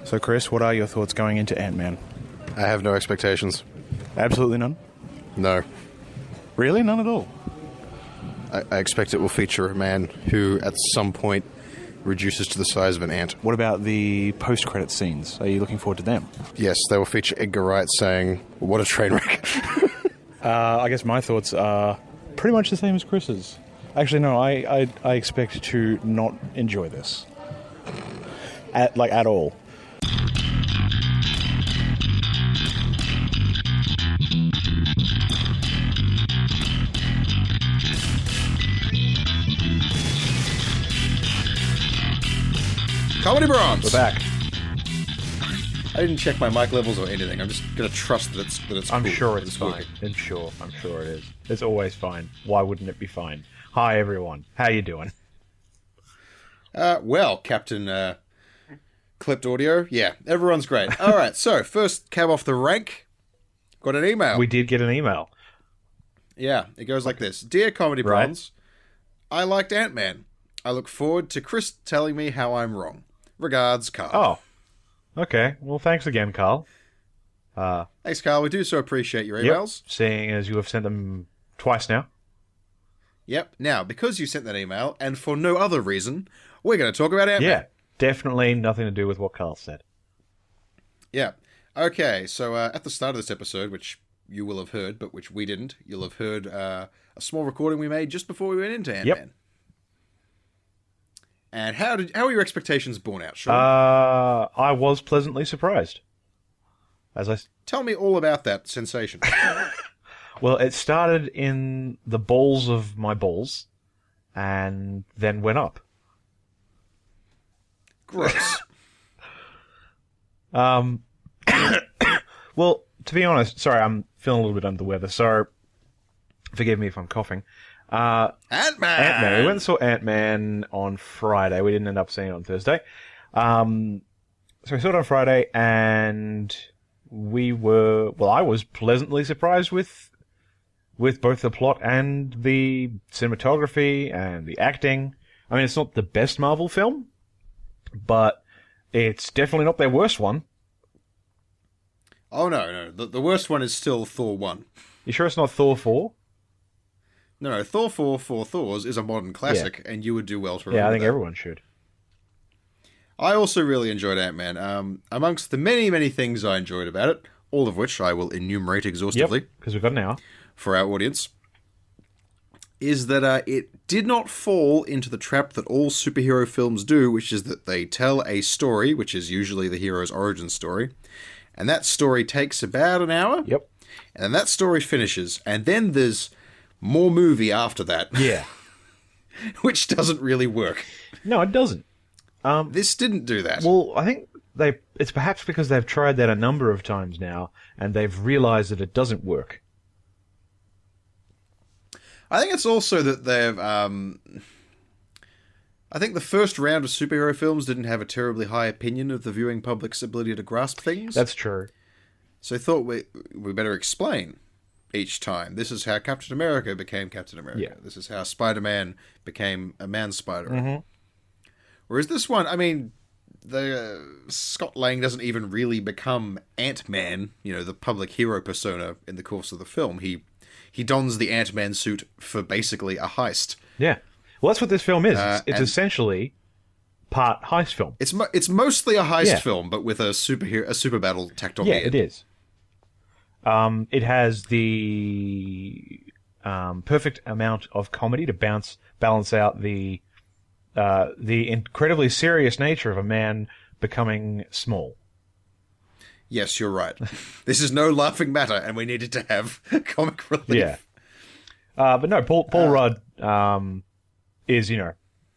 So, Chris, what are your thoughts going into Ant-Man? I have no expectations. Absolutely none? No. Really? None at all? I expect it will feature a man who, at some point, reduces to the size of an ant. What about the post-credit scenes? Are you looking forward to them? Yes, they will feature Edgar Wright saying, "What a train wreck." I guess my thoughts are pretty much the same as Chris's. Actually, no, I expect to not enjoy this. At all. Comedy Bronze! We're back. I didn't check my mic levels or anything. I'm just going to trust that it's I'm cool, sure that it's fine. working. I'm sure it is. It's always fine. Why wouldn't it be fine? Hi, everyone. How you doing? Well, Captain Clipped Audio, yeah, everyone's great. All right, so first cab off the rank, got an email. We did get an email. Yeah, it goes like this. Dear Comedy Bronze, I liked Ant-Man. I look forward to Chris telling me how I'm wrong. Regards, Carl. Oh, okay. Well, thanks again, Carl. Thanks, Carl. We do so appreciate your emails. Yep. Seeing as you have sent them twice now. Yep. Now, because you sent that email, and for no other reason, we're going to talk about Ant-Man. Yeah, definitely nothing to do with what Carl said. Yeah. Okay, so at the start of this episode, which you will have heard, but which we didn't, you'll have heard a small recording we made just before we went into Ant-Man. Yep. And how were your expectations borne out, Sean? I was pleasantly surprised. Tell me all about that sensation. Well, it started in the balls of my balls, and then went up. Gross. Well, to be honest, sorry, I'm feeling a little bit under the weather, so forgive me if I'm coughing. Ant-Man! We went and saw Ant-Man on Friday. We didn't end up seeing it on Thursday. So we saw it on Friday, and I was pleasantly surprised with both the plot and the cinematography and the acting. I mean, it's not the best Marvel film, but it's definitely not their worst one. Oh, no. The worst one is still Thor 1. You sure it's not Thor 4? No, Thor 4 for Thors is a modern classic, and you would do well to remember Yeah, I think that. everyone should. I also really enjoyed Ant-Man. Amongst the many, many things I enjoyed about it, all of which I will enumerate exhaustively Because we've got an hour. for our audience, is that it did not fall into the trap that all superhero films do, which is that they tell a story, which is usually the hero's origin story, and that story takes about an hour, Yep. and then that story finishes, and then there's more movie after that. Yeah. Which doesn't really work. No, it doesn't. This didn't do that. Well, I think it's perhaps because they've tried that a number of times now, and they've realized that it doesn't work. I think it's also that they've... I think the first round of superhero films didn't have a terribly high opinion of the viewing public's ability to grasp things. That's true. So I thought we better explain each time. This is how Captain America became Captain America. Yeah. This is how Spider-Man became a man-spider. Mm-hmm. Whereas this one, I mean, Scott Lang doesn't even really become Ant-Man, the public hero persona in the course of the film. He dons the Ant-Man suit for basically a heist. Yeah. Well, that's what this film is. It's and essentially part heist film. It's mostly a heist film, but with a super battle tacked on the end. It is. It has the perfect amount of comedy to balance out the incredibly serious nature of a man becoming small. Yes, you're right. This is no laughing matter, and we needed to have comic relief. Yeah. But no, Paul Rudd is,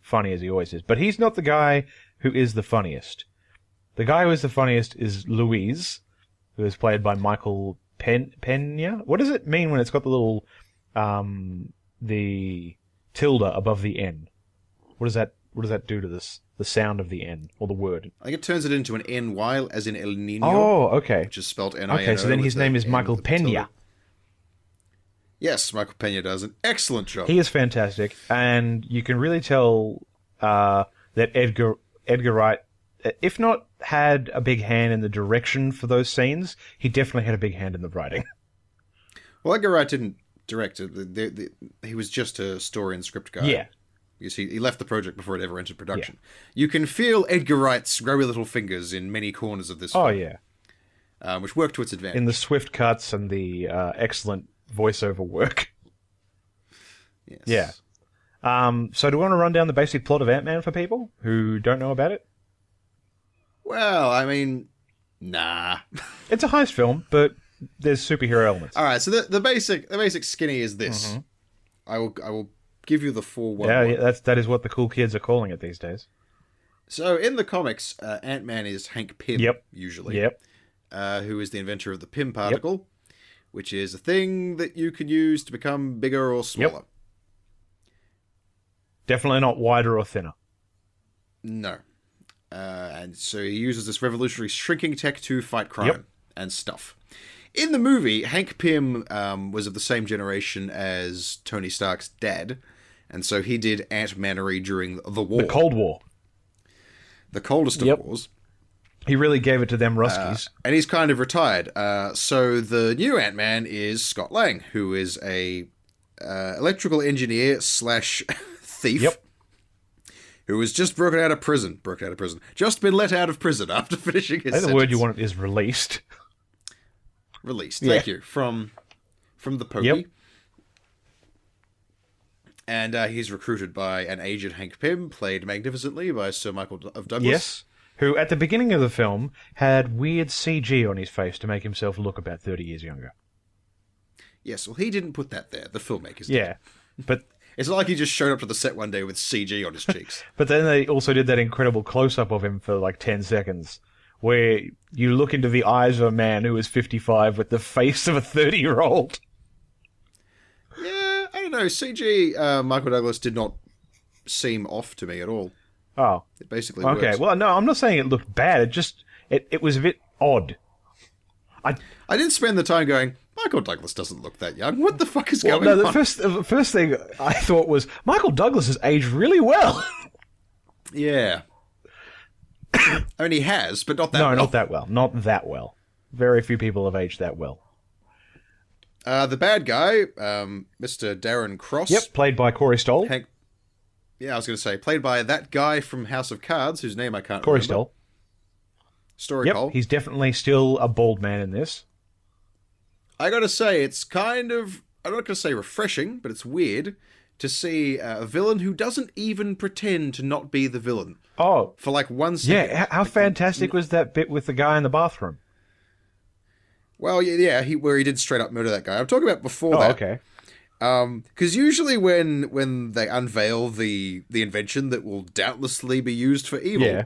funny as he always is. But he's not the guy who is the funniest. The guy who is the funniest is Louise, who is played by Michael Pena. What does it mean when it's got the little the tilde above the N? What does that do to this? The sound of the N or the word? I think it turns it into an NY, as in El Nino. Oh, okay. Which is spelled N-I-N-O. Okay, so then his name is Michael Pena. Yes, Michael Pena does an excellent job. He is fantastic, and you can really tell that Edgar Wright if not had a big hand in the direction for those scenes, he definitely had a big hand in the writing. Well, Edgar Wright didn't direct it. He was just a story and script guy. Yeah. Because he left the project before it ever entered production. Yeah. You can feel Edgar Wright's growy little fingers in many corners of this film. Oh, yeah. Which worked to its advantage. In the swift cuts and the excellent voiceover work. Yes. Yeah. So do we want to run down the basic plot of Ant-Man for people who don't know about it? Well, I mean, nah. It's a heist film, but there's superhero elements. All right, so the basic skinny is this. Mm-hmm. I will give you the 411. Yeah, that is what the cool kids are calling it these days. So in the comics, Ant-Man is Hank Pym, usually. Yep. Who is the inventor of the Pym particle, which is a thing that you can use to become bigger or smaller. Yep. Definitely not wider or thinner. No. And so he uses this revolutionary shrinking tech to fight crime and stuff. In the movie, Hank Pym was of the same generation as Tony Stark's dad, and so he did Ant-Manery during the war. The Cold War. The coldest of wars. He really gave it to them Ruskies. And he's kind of retired. So the new Ant-Man is Scott Lang, who is a electrical engineer / thief. Who has just broken out of prison. Just been let out of prison after finishing his sentence. The word you want is released. Released, thank you. From the pokey. Yep. And he's recruited by an aged Hank Pym, played magnificently by Sir Michael of Douglas. Yes, who at the beginning of the film had weird CG on his face to make himself look about 30 years younger. Yes, well, he didn't put that there. The filmmakers did. Yeah, but... It's not like he just showed up to the set one day with CG on his cheeks. But then they also did that incredible close-up of him for like 10 seconds, where you look into the eyes of a man who is 55 with the face of a 30-year-old. Yeah, I don't know. CG Michael Douglas did not seem off to me at all. Oh. It basically works. Okay, well, no, I'm not saying it looked bad. It just... It was a bit odd. I didn't spend the time going... Michael Douglas doesn't look that young. What the fuck is going on? The first thing I thought was, Michael Douglas has aged really well. Yeah. I mean, he has, but not that well. No, not that well. Not that well. Very few people have aged that well. The bad guy, Mr. Darren Cross. Yep, played by Corey Stoll. Yeah, I was going to say, played by that guy from House of Cards, whose name I can't Corey remember. Stoll. Story Cole. He's definitely still a bald man in this. I gotta say, it's kind of, I'm not gonna say refreshing, but it's weird to see a villain who doesn't even pretend to not be the villain. Oh. For like 1 second. Yeah, how fantastic was that bit with the guy in the bathroom? Well, yeah, where he did straight up murder that guy. I'm talking about before that. Okay. Because usually when they unveil the invention that will doubtlessly be used for evil,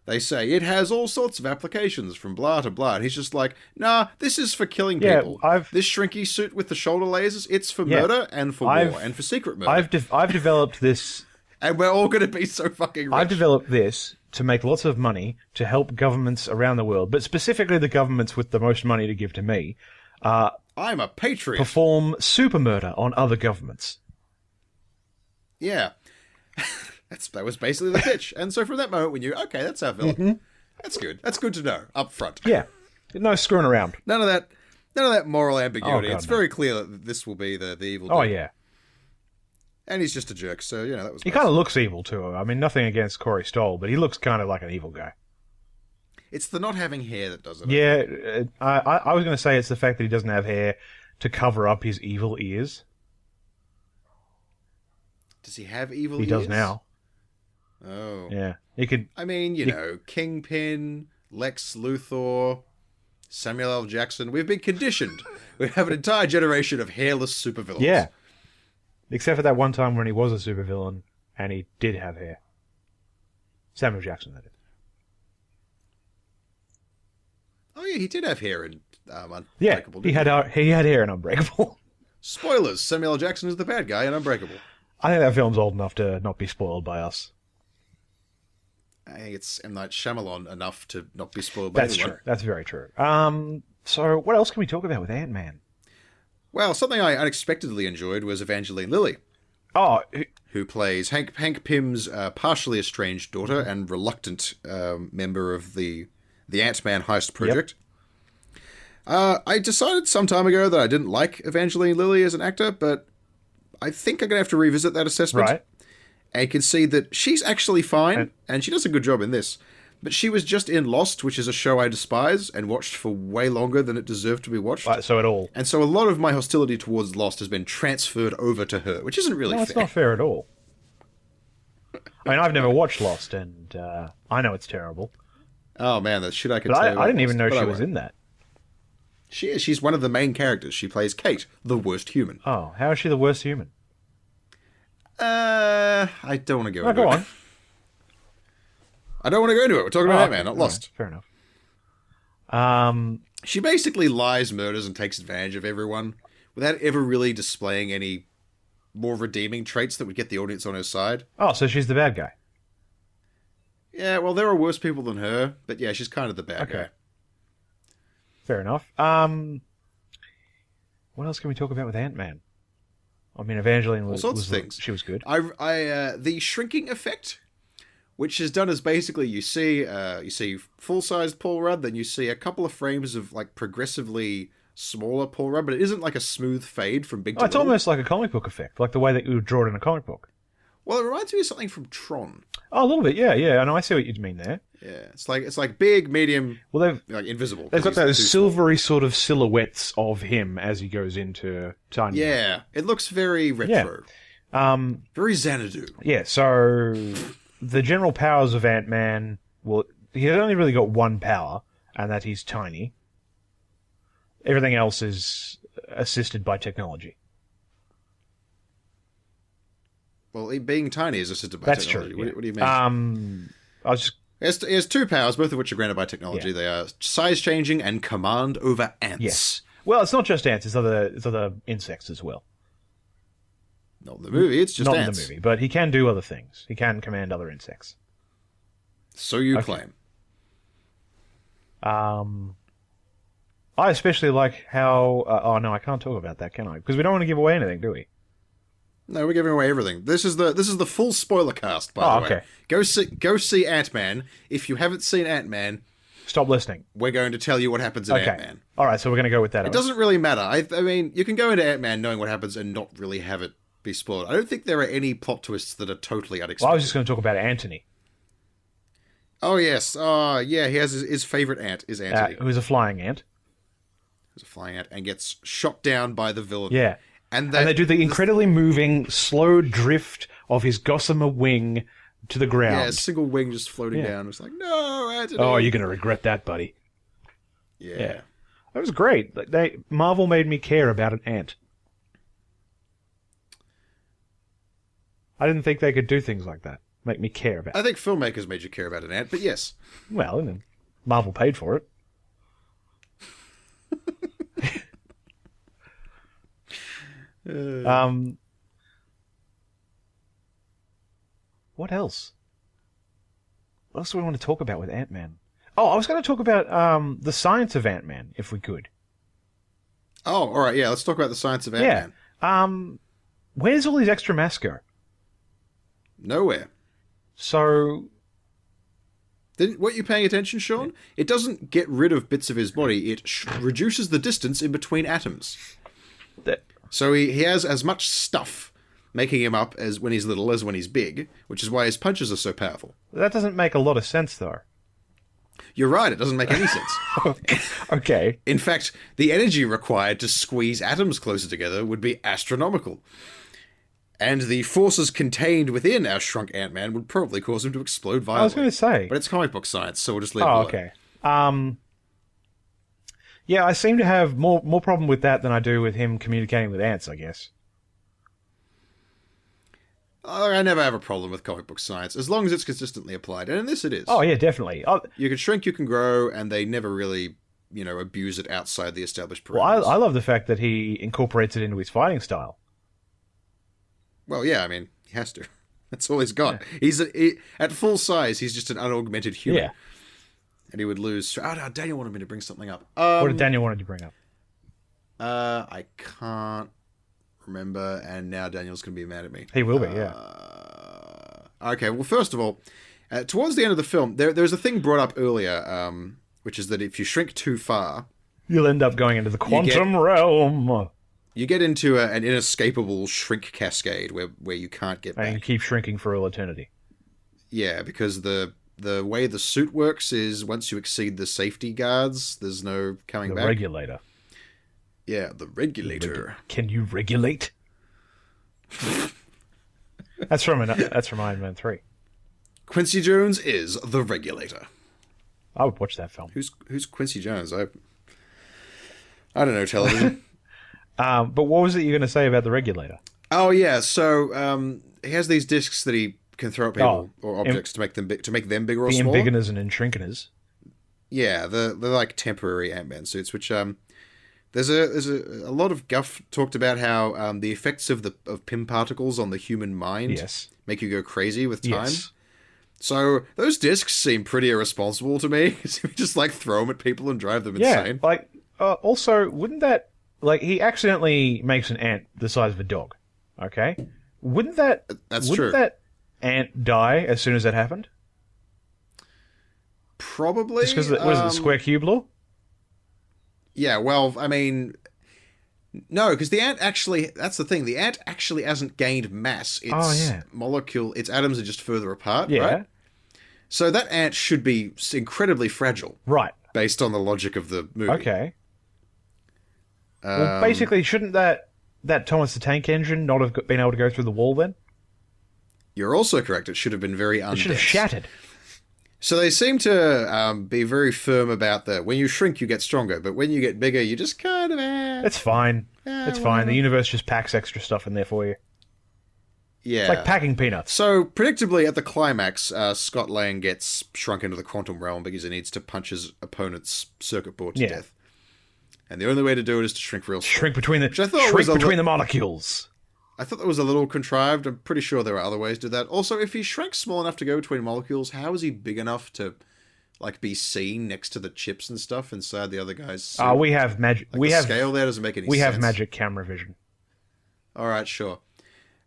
they say it has all sorts of applications from blah to blah. And he's just like, nah, this is for killing people. This shrinky suit with the shoulder lasers, it's for murder and for war and for secret murder. I've developed this... and we're all going to be so fucking rich. I've developed this to make lots of money to help governments around the world, but specifically the governments with the most money to give to me. I'm a patriot. Perform super murder on other governments. Yeah. That was basically the pitch. And so from that moment we knew, okay, that's our villain. Mm-hmm. That's good. That's good to know up front. Yeah. No screwing around. None of that moral ambiguity. It's very clear that this will be the evil dude. Oh, yeah. And he's just a jerk, so, that was He kind of looks evil, too. I mean, nothing against Corey Stoll, but he looks kind of like an evil guy. It's the not having hair that does it. Yeah, I was going to say it's the fact that he doesn't have hair to cover up his evil ears. Does he have evil ears? He does now. Oh. Yeah. He could... I mean, Kingpin, Lex Luthor, Samuel L. Jackson. We've been conditioned. We have an entire generation of hairless supervillains. Yeah. Except for that one time when he was a supervillain and he did have hair. Samuel Jackson, that is. Oh, yeah, he did have hair in Unbreakable. Yeah, he had hair in Unbreakable. Spoilers. Samuel L. Jackson is the bad guy in Unbreakable. I think that film's old enough to not be spoiled by us. I think it's M. Night Shyamalan enough to not be spoiled by anyone. That's true. That's very true. So what else can we talk about with Ant-Man? Well, something I unexpectedly enjoyed was Evangeline Lilly. Oh, who plays Hank Pym's partially estranged daughter and reluctant member of the Ant-Man heist project. I decided some time ago that I didn't like Evangeline Lilly as an actor, but I think I'm going to have to revisit that assessment. Right. And you can see that she's actually fine, and she does a good job in this. But she was just in Lost, which is a show I despise, and watched for way longer than it deserved to be watched. Right, so at all. And so a lot of my hostility towards Lost has been transferred over to her, which isn't really fair. No, it's not fair at all. I mean, I've never watched Lost, and I know it's terrible. Oh man, that shit I could But tell you. I didn't even know Lost, she was in that. She is. She's one of the main characters. She plays Kate, the worst human. Oh, how is she the worst human? I don't want to go into go it. on. I don't want to go into it. We're talking about Ant-Man, not Lost. Fair enough. She basically lies, murders, and takes advantage of everyone without ever really displaying any more redeeming traits that would get the audience on her side. Oh, so she's the bad guy. Yeah, well, there are worse people than her, but yeah, she's kind of the bad guy. Fair enough. What else can we talk about with Ant-Man? I mean, Evangeline All was sorts of things. She was good. The shrinking effect, which is done as basically you see full-sized Paul Rudd, then you see a couple of frames of like progressively smaller Paul Rudd, but it isn't like a smooth fade from big to It's little. almost like a comic book effect, like the way that you would draw it in a comic book. Well, it reminds me of something from Tron. Oh, a little bit, yeah. I know. I see what you mean there. Yeah, it's like big, medium, well, like invisible. They've got those silvery sort of silhouettes of him as he goes into Tiny. Yeah, it looks very retro. Very Xanadu. Yeah, so the general powers of Ant-Man, well, he's only really got one power, and that he's tiny. Everything else is assisted by technology. Well, being tiny is assisted by That's technology. True, yeah. What do you mean? I was just... He has two powers, both of which are granted by technology. Yeah. They are size changing and command over ants. Yes. Well, it's not just ants; it's other insects as well. Not in the movie; it's just not ants. in the movie, but he can do other things. He can command other insects. So you claim. I especially like how. Oh no, I can't talk about that, can I? Because we don't want to give away anything, do we? No, we're giving away everything. This is the full spoiler cast, by the way. Okay. Go see Ant-Man. If you haven't seen Ant-Man, stop listening. We're going to tell you what happens in Ant-Man. All right, so we're going to go with that. It doesn't really matter. I mean, you can go into Ant-Man knowing what happens and not really have it be spoiled. I don't think there are any plot twists that are totally unexpected. Well, I was just going to talk about Anthony. Oh, yes. Yeah, he has his favorite ant is Anthony. Who's a flying ant. Who's a flying ant and gets shot down by the villain. Yeah. And they do the incredibly moving, slow drift of his gossamer wing to the ground. Yeah, a single wing just floating down. It's like, no, Anthony. Oh, you're going to regret that, buddy. Yeah. That was great. Marvel made me care about an ant. I didn't think they could do things like that. Make me care about it. I think filmmakers made you care about an ant, but yes. Well, and then Marvel paid for it. What else? What else do we want to talk about with Ant-Man? Oh, I was going to talk about the science of Ant-Man, if we could. Oh, all right, yeah. Let's talk about the science of Ant-Man. Yeah. Where's all his extra mass go? Nowhere. So... Weren't you paying attention, Sean? It doesn't get rid of bits of his body. It reduces the distance in between atoms. So he has as much stuff making him up as when he's little as when he's big, which is why his punches are so powerful. That doesn't make a lot of sense, though. You're right, it doesn't make any sense. Okay. In fact, the energy required to squeeze atoms closer together would be astronomical. And the forces contained within our shrunk Ant-Man would probably cause him to explode violently. I was going to say. But it's comic book science, so we'll just leave it alone. Okay. Yeah, I seem to have more problem with that than I do with him communicating with ants, I guess. I never have a problem with comic book science, as long as it's consistently applied. And in this it is. Oh, yeah, definitely. You can shrink, you can grow, and they never really, abuse it outside the established parameters. Well, I love the fact that he incorporates it into his fighting style. Well, yeah, I mean, he has to. That's all he's got. Yeah. At full size, he's just an unaugmented human. Yeah. And he would lose... Oh, no, Daniel wanted me to bring something up. What did Daniel want to bring up? I can't remember, and now Daniel's going to be mad at me. He will be, yeah. Okay, well, first of all, towards the end of the film, there's a thing brought up earlier, which is that if you shrink too far, You'll end up going into the quantum realm. you get into an inescapable shrink cascade where you can't get back. And you keep shrinking for all eternity. Yeah, because the way the suit works is once you exceed the safety guards, there's no coming back. The regulator. Yeah, the regulator. Can you regulate? That's from Iron Man 3. Quincy Jones is the regulator. I would watch that film. Who's Quincy Jones? I don't know television. But what was it you're going to say about the regulator? Oh yeah, so he has these discs that he can throw at people or objects to make them bigger or smaller. The embiggeners and shrinkeners. Yeah, they're like temporary Ant-Man suits, which there's a lot of guff talked about how the effects of Pym particles on the human mind make you go crazy with time. Yes. So those discs seem pretty irresponsible to me. Just like throw them at people and drive them insane. Like also, wouldn't that he accidentally makes an ant the size of a dog? Okay, wouldn't that ant die as soon as that happened? Probably. Just because was it the square cube law? Yeah, well, I mean, no, because the ant that's the thing. The ant actually hasn't gained mass. Its its atoms are just further apart, right? So that ant should be incredibly fragile. Right. Based on the logic of the movie. Okay. Well, basically, shouldn't that Thomas the Tank Engine not have been able to go through the wall then? You're also correct. It should have been very undense. It should have shattered. So they seem to be very firm about that. When you shrink, you get stronger, but when you get bigger, you just kind of... It's fine. It's fine. The universe just packs extra stuff in there for you. Yeah. It's like packing peanuts. So, predictably, at the climax, Scott Lang gets shrunk into the quantum realm because he needs to punch his opponent's circuit board to death. And the only way to do it is to shrink real slow. Shrink between the molecules. I thought that was a little contrived. I'm pretty sure there are other ways to do that. Also, if he shrank small enough to go between molecules, how is he big enough to be seen next to the chips and stuff inside the other guy's suit? We have magic. Scale there doesn't make any sense. We have magic camera vision. All right, sure.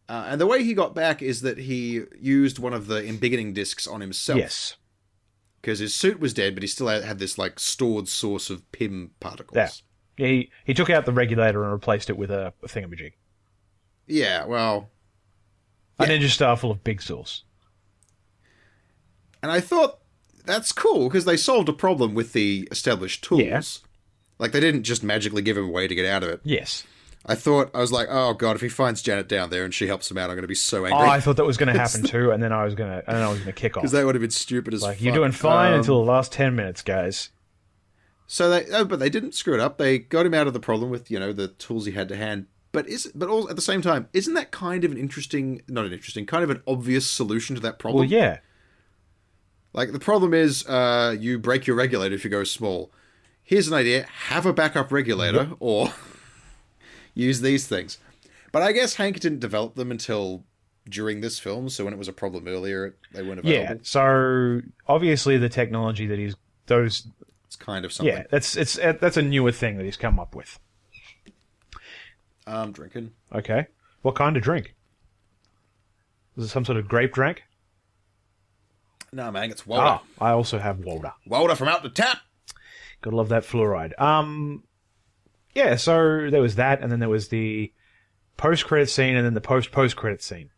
And the way he got back is that he used one of the embiggening discs on himself. Yes. Because his suit was dead, but he still had this stored source of Pym particles. Yeah, he took out the regulator and replaced it with a thingamajig. Yeah, well... A ninja star full of big sauce. And I thought, that's cool, because they solved a problem with the established tools. Yeah. They didn't just magically give him a way to get out of it. Yes. I was like, oh god, if he finds Janet down there and she helps him out, I'm going to be so angry. Oh, I thought that was going to happen too, and then I was going to kick off. Because that would have been stupid as fuck. You're doing fine until the last 10 minutes, guys. So but they didn't screw it up. They got him out of the problem with, the tools he had to hand. But also, at the same time, isn't that kind of kind of an obvious solution to that problem? Well, yeah. The problem is, you break your regulator if you go small. Here's an idea: have a backup regulator, or use these things. But I guess Hank didn't develop them until during this film, so when it was a problem earlier, they weren't available. Yeah, so obviously the technology that it's kind of something. Yeah, that's a newer thing that he's come up with. I'm drinking. Okay. What kind of drink? Is it some sort of grape drink? No, man, it's water. I also have water. Water from out the tap! Gotta love that fluoride. Yeah, so there was that, and then there was the post-credit scene, and then the post-credit scene.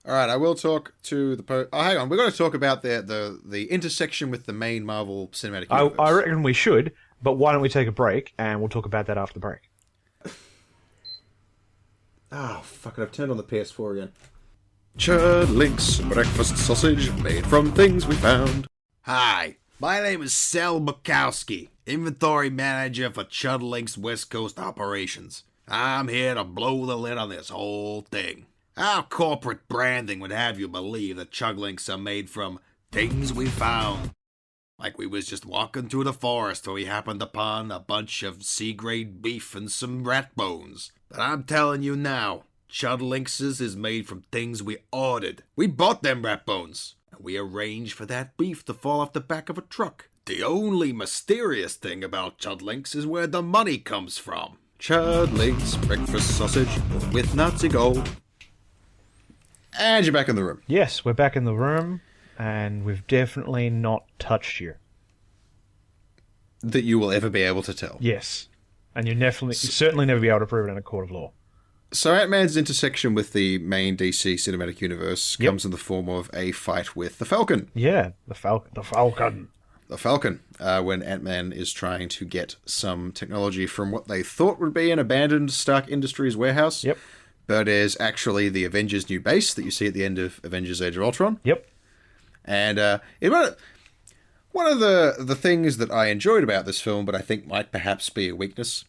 Alright, I will talk to the hang on, we've got to talk about the intersection with the main Marvel Cinematic Universe. I reckon we should, but why don't we take a break, and we'll talk about that after the break. Oh, fuck it, I've turned on the PS4 again. Chudlink's breakfast sausage made from things we found. Hi, my name is Sal Bukowski, inventory manager for Chudlink's West Coast operations. I'm here to blow the lid on this whole thing. Our corporate branding would have you believe that Chudlinks are made from things we found. Like we was just walking through the forest where we happened upon a bunch of C-grade beef and some rat bones. But I'm telling you now, Chudlinks' is made from things we ordered. We bought them rat bones, and we arranged for that beef to fall off the back of a truck. The only mysterious thing about Chudlinks is where the money comes from. Chudley's breakfast sausage with Nazi gold. And you're back in the room. Yes, we're back in the room, and we've definitely not touched you. That you will ever be able to tell. Yes. And you'll certainly never be able to prove it in a court of law. So Ant-Man's intersection with the main DC cinematic universe comes in the form of a fight with the Falcon. Yeah, the Falcon. The Falcon, when Ant-Man is trying to get some technology from what they thought would be an abandoned Stark Industries warehouse. Yep. But is actually the Avengers' new base that you see at the end of Avengers Age of Ultron. Yep. And one of the things that I enjoyed about this film, but I think might perhaps be a weakness,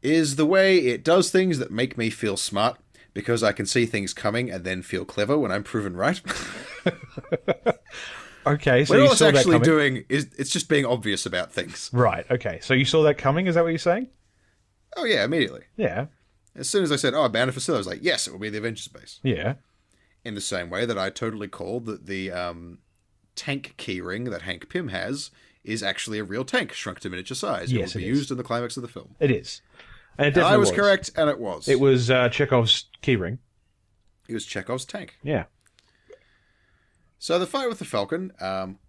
is the way it does things that make me feel smart, because I can see things coming and then feel clever when I'm proven right. Okay, so when you all it's saw that actually coming. doing is it's just being obvious about things. Right, okay. So you saw that coming, is that what you're saying? Oh yeah, immediately. Yeah. As soon as I said, "Oh, abandoned facility," I was like, "Yes, it will be the Avengers base." Yeah. In the same way that I totally called that the tank keyring that Hank Pym has is actually a real tank shrunk to miniature size. Yes, it will be it is. used in the climax of the film. It is. And it And definitely I was correct, and it was. It was Chekhov's keyring. It was Chekhov's tank. Yeah. So the fight with the Falcon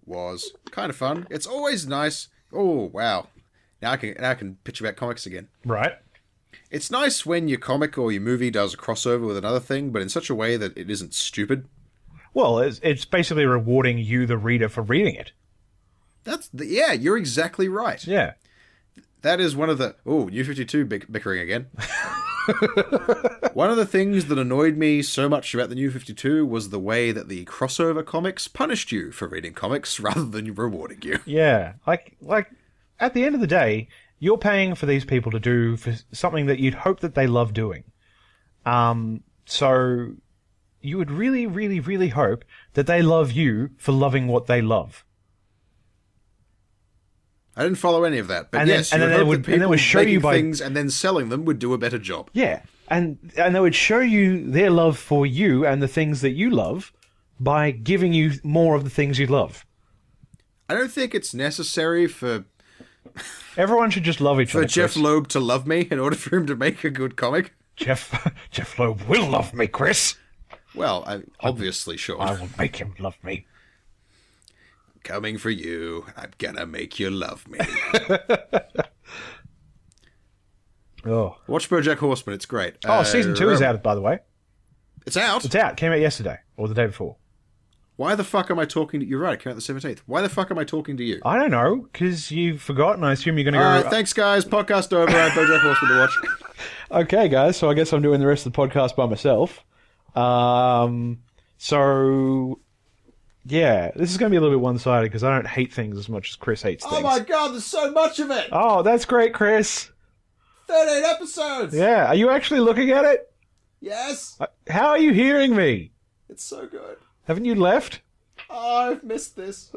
was kind of fun. It's always nice. Oh wow! Now I can picture back comics again. Right. It's nice when your comic or your movie does a crossover with another thing, but in such a way that it isn't stupid. Well, it's basically rewarding you, the reader, for reading it. Yeah, you're exactly right. Yeah. That is one of the... Oh, New 52 bickering again. One of the things that annoyed me so much about the New 52 was the way that the crossover comics punished you for reading comics rather than rewarding you. Yeah. Like at the end of the day, you're paying for these people to do for something that you'd hope that they love doing. So you would really, really, really hope that they love you for loving what they love. I didn't follow any of that, but And yes, then you they would would- hope that and they people would show making you by- things and then selling them would do a better job. Yeah. And they would show you their love for you and the things that you love by giving you more of the things you love. I don't think it's necessary for Everyone should just love each other. Jeff Chris. Loeb to love me in order for him to make a good comic. Jeff Loeb will love me, Chris. Well, obviously, sure. I will make him love me. Coming for you. I'm gonna make you love me. Oh, Watch BoJack Horseman. It's great. season 2 is out, by the way. It's out? It's out. Came out yesterday or the day before. Why the fuck am I talking to you? You're right, it came out the 17th. Why the fuck am I talking to you? I don't know, because you've forgotten. I assume you're going to go... Alright, thanks guys. Podcast over. I have BoJack Horseman to watch. Okay, guys, so I guess I'm doing the rest of the podcast by myself. So, yeah, this is going to be a little bit one-sided because I don't hate things as much as Chris hates things. Oh my god, there's so much of it! Oh, that's great, Chris. 13 episodes! Yeah, are you actually looking at it? Yes! How are you hearing me? It's so good. Haven't you left? Oh, I've missed this.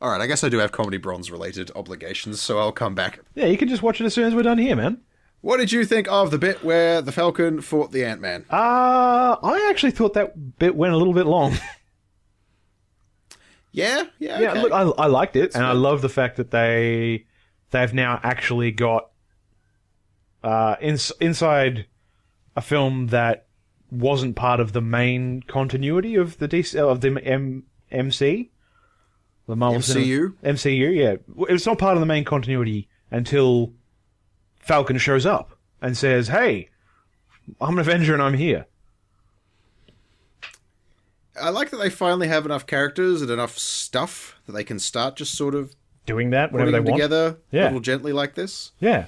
Alright, I guess I do have Comedy Bronze related obligations, so I'll come back. Yeah, you can just watch it as soon as we're done here, man. What did you think of the bit where the Falcon fought the Ant-Man? I actually thought that bit went a little bit long. Yeah, Yeah, okay. look, I liked it, and I love the fact that they've now actually got inside a film that wasn't part of the main continuity of the MC, the Marvel MCU? MCU. Yeah, it's not part of the main continuity until Falcon shows up and says, "Hey, I'm an Avenger and I'm here." I like that they finally have enough characters and enough stuff that they can start just sort of Doing that whenever putting they them want. together Yeah. a little gently like this. Yeah.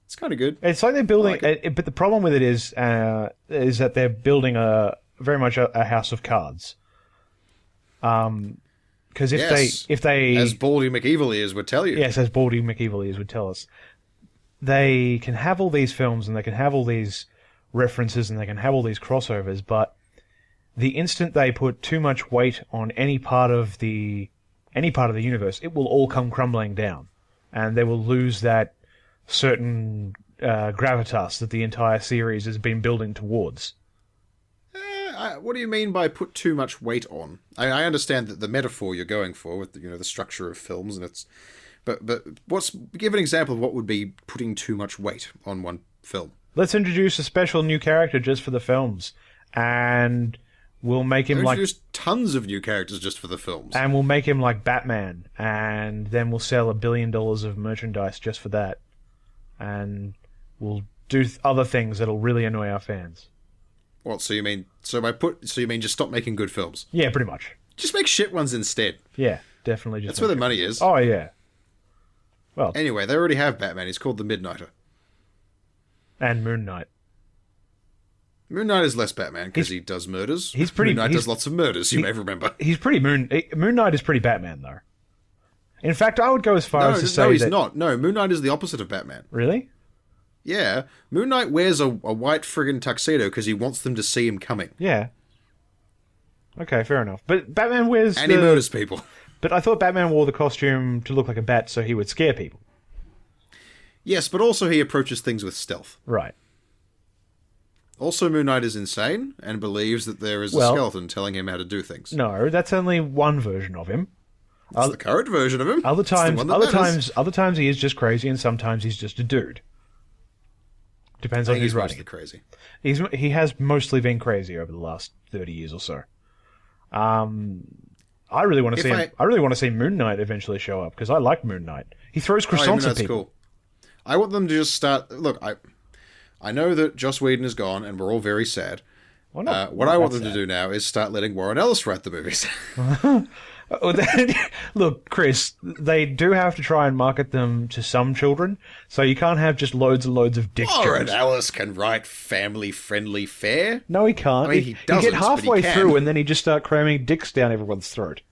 It's kind of good. It's like they're building, I like but the problem with it is that they're building very much a house of cards. Because if they as Baldy McEvilliers would tell you. yes, as Baldy McEvilliers would tell us, they can have all these films and they can have all these references and they can have all these crossovers, but the instant they put too much weight on any part of the universe, it will all come crumbling down, and they will lose that certain gravitas that the entire series has been building towards. What do you mean by put too much weight on? I understand that the metaphor you're going for with the structure of films, and it's. But give an example of what would be putting too much weight on one film. Let's introduce a special new character just for the films, and we'll make him like... Introduce tons of new characters just for the films. And we'll make him like Batman, and then we'll sell $1 billion of merchandise just for that. And we'll do other things that'll really annoy our fans. What, so you mean just stop making good films? Yeah, pretty much. Just make shit ones instead. Yeah, definitely. That's where the money is. Oh, yeah. Well, anyway, they already have Batman. He's called the Midnighter. And Moon Knight. Moon Knight is less Batman because he does murders. Moon Knight does lots of murders, you may remember. Moon Knight is pretty Batman, though. In fact, I would go as far as to say no, he's not. No, Moon Knight is the opposite of Batman. Really? Yeah. Moon Knight wears a white friggin' tuxedo because he wants them to see him coming. Yeah. Okay, fair enough. But Batman wears... And he murders people. But I thought Batman wore the costume to look like a bat so he would scare people. Yes, but also he approaches things with stealth. Right. Also, Moon Knight is insane and believes that there is a skeleton telling him how to do things. No, that's only one version of him. It's the current version of him. Other times he is just crazy, and sometimes he's just a dude. Depends on who's writing. Crazy. He has mostly been crazy over the last 30 years or so. I really want to see him. I really want to see Moon Knight eventually show up because I like Moon Knight. He throws croissants at people. Cool. I want them to just start. Look, I know that Joss Whedon is gone, and we're all very sad. Well, what I want them to do now is start letting Warren Ellis write the movies. Look, Chris, they do have to try and market them to some children, so you can't have just loads and loads of dick jokes. Warren Ellis can write family-friendly fare. No, he can't. I mean, he doesn't, get halfway but he can. through, and then he just start cramming dicks down everyone's throat.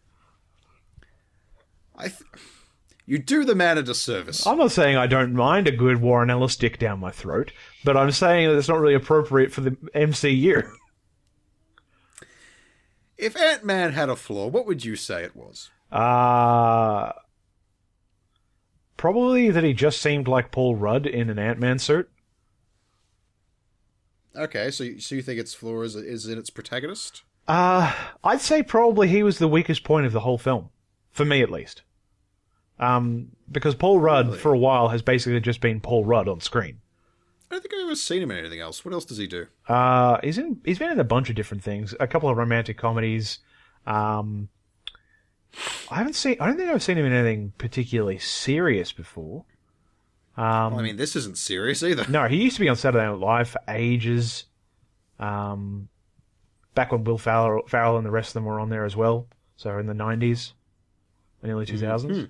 You do the man a disservice. I'm not saying I don't mind a good Warren Ellis dick down my throat, but I'm saying that it's not really appropriate for the MCU. If Ant-Man had a flaw, what would you say it was? Probably that he just seemed like Paul Rudd in an Ant-Man suit. Okay, so you think its flaw is in its protagonist? I'd say probably he was the weakest point of the whole film. For me, at least. Because Paul Rudd, for a while, has basically just been Paul Rudd on screen. I don't think I've ever seen him in anything else. What else does he do? He's been in a bunch of different things. A couple of romantic comedies. I don't think I've seen him in anything particularly serious before. Well, I mean, this isn't serious either. No, he used to be on Saturday Night Live for ages. Back when Will Ferrell and the rest of them were on there as well. So in the 90s, and early 2000s.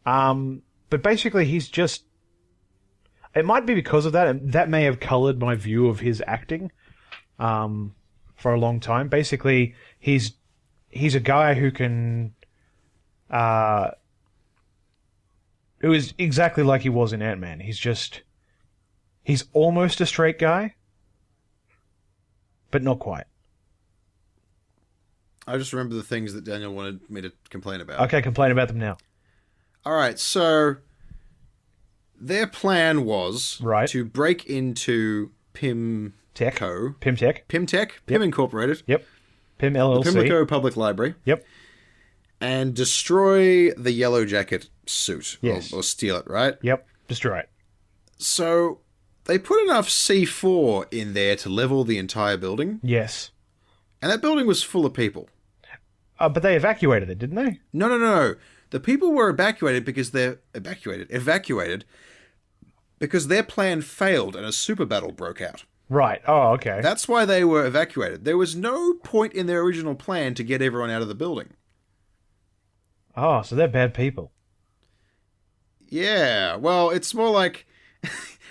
Mm-hmm. But basically, he's just... It might be because of that, and that may have coloured my view of his acting for a long time. Basically, he's a guy who can... who is exactly like he was in Ant-Man. He's almost a straight guy, but not quite. I just remember the things that Daniel wanted me to complain about. Okay, complain about them now. All right, so... Their plan was to break into PIMCO. PIM Incorporated. Yep. PIM LLC. The Pimlico Public Library. Yep. And destroy the Yellow Jacket suit. Yes. Or steal it, right? Yep. Destroy it. So they put enough C4 in there to level the entire building. Yes. And that building was full of people. But they evacuated it, didn't they? No. The people were evacuated because because their plan failed and a super battle broke out. Right. Oh, okay. That's why they were evacuated. There was no point in their original plan to get everyone out of the building. Oh, so they're bad people. Yeah, well, it's more like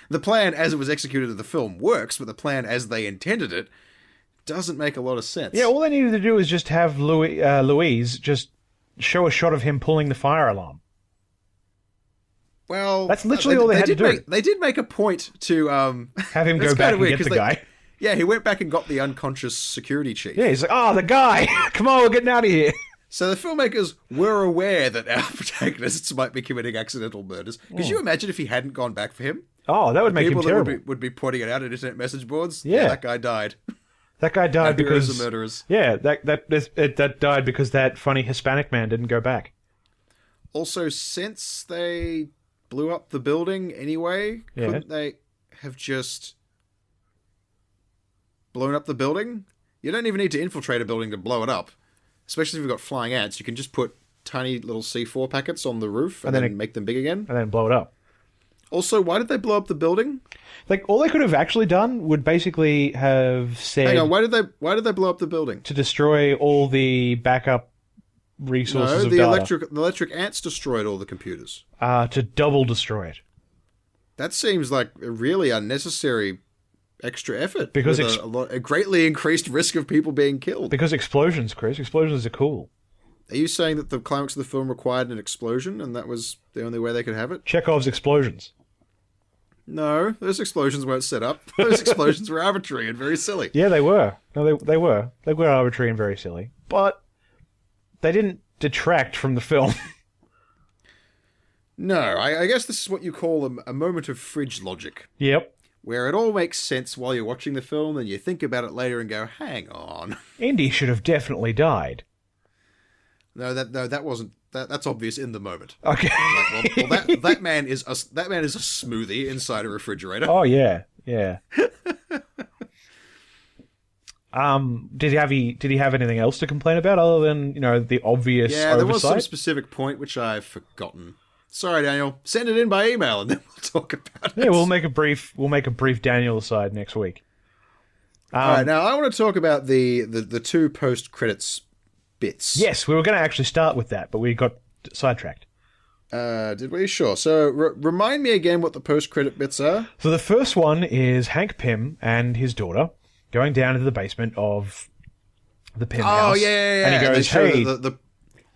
the plan as it was executed in the film works, but the plan as they intended it doesn't make a lot of sense. Yeah, all they needed to do is just have Louise just show a shot of him pulling the fire alarm. Well, that's literally all they had to do. They did make a point to have him go back and get the guy. Yeah, he went back and got the unconscious security chief. Yeah, he's like, oh, the guy! Come on, we're getting out of here. So the filmmakers were aware that our protagonists might be committing accidental murders. Could you imagine if he hadn't gone back for him? Oh, that would make him terrible. People would be pointing it out at internet message boards. Yeah, that guy died. That guy died because the murderers. Yeah, that died because that funny Hispanic man didn't go back. Also, since they blew up the building anyway, couldn't they have just blown up the building? You don't even need to infiltrate a building to blow it up. Especially if you've got flying ants. You can just put tiny little C4 packets on the roof and then make them big again. And then blow it up. Also, why did they blow up the building? Like, all they could have actually done would basically have said... Hang on, why did they blow up the building? To destroy all the backup resources of data. The electric ants destroyed all the computers. To double destroy it. That seems like a really unnecessary extra effort. Because a greatly increased risk of people being killed. Because explosions, Chris. Explosions are cool. Are you saying that the climax of the film required an explosion and that was the only way they could have it? Chekhov's explosions. No, those explosions weren't set up. Those explosions were arbitrary and very silly. Yeah, they were. No, they were. They were arbitrary and very silly. But they didn't detract from the film. No, I guess this is what you call a moment of fridge logic. Yep. Where it all makes sense while you're watching the film, and you think about it later and go, hang on. Indy should have definitely died. No, that wasn't... That's obvious in the moment. Okay. That man is a smoothie inside a refrigerator. Oh yeah. Did he have anything else to complain about other than, the obvious oversight? There was some specific point which I've forgotten. Sorry, Daniel. Send it in by email and then we'll talk about it. Yeah, we'll make a brief Daniel aside next week. All right, now I want to talk about the two post-credits bits. Yes, we were going to actually start with that, but we got sidetracked. Did we? Sure. So, remind me again what the post-credit bits are. So the first one is Hank Pym and his daughter going down into the basement of the Pym house. Oh, yeah. And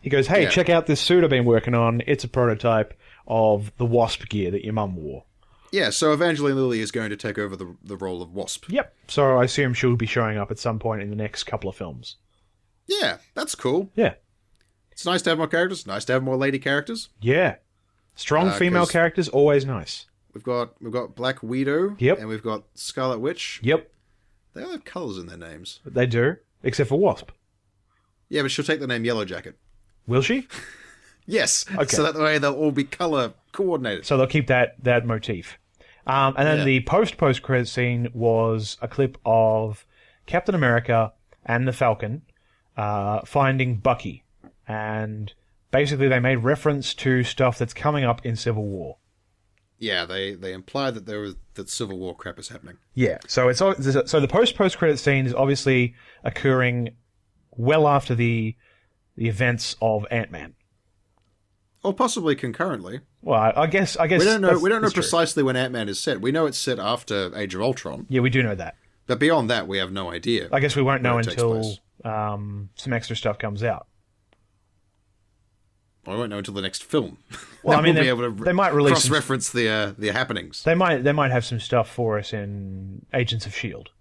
he goes, hey, Yeah. check out this suit I've been working on. It's a prototype of the Wasp gear that your mum wore. Yeah, so Evangeline Lilly is going to take over the role of Wasp. Yep. So I assume she'll be showing up at some point in the next couple of films. Yeah, that's cool. Yeah. It's nice to have more characters. Nice to have more lady characters. Yeah. Strong female characters, always nice. We've got Black Widow. Yep. And we've got Scarlet Witch. Yep. They all have colours in their names. They do, except for Wasp. Yeah, but she'll take the name Yellow Jacket. Will she? Yes. Okay. So that way they'll all be colour coordinated. So they'll keep that motif. And then the post-credit scene was a clip of Captain America and the Falcon finding Bucky. And basically they made reference to stuff that's coming up in Civil War. Yeah, they implied that Civil War crap is happening. Yeah, so the post-credit scene is obviously occurring well after the events of Ant-Man. Or possibly concurrently. Well, I guess we don't know. We don't know that's true. precisely when Ant-Man is set. We know it's set after Age of Ultron. Yeah, we do know that. But beyond that, we have no idea. I guess we won't know it takes until place. some extra stuff comes out. Well, we won't know until the next film. Well, I mean, we'll be able to they might release cross-reference the happenings. They might have some stuff for us in Agents of S.H.I.E.L.D.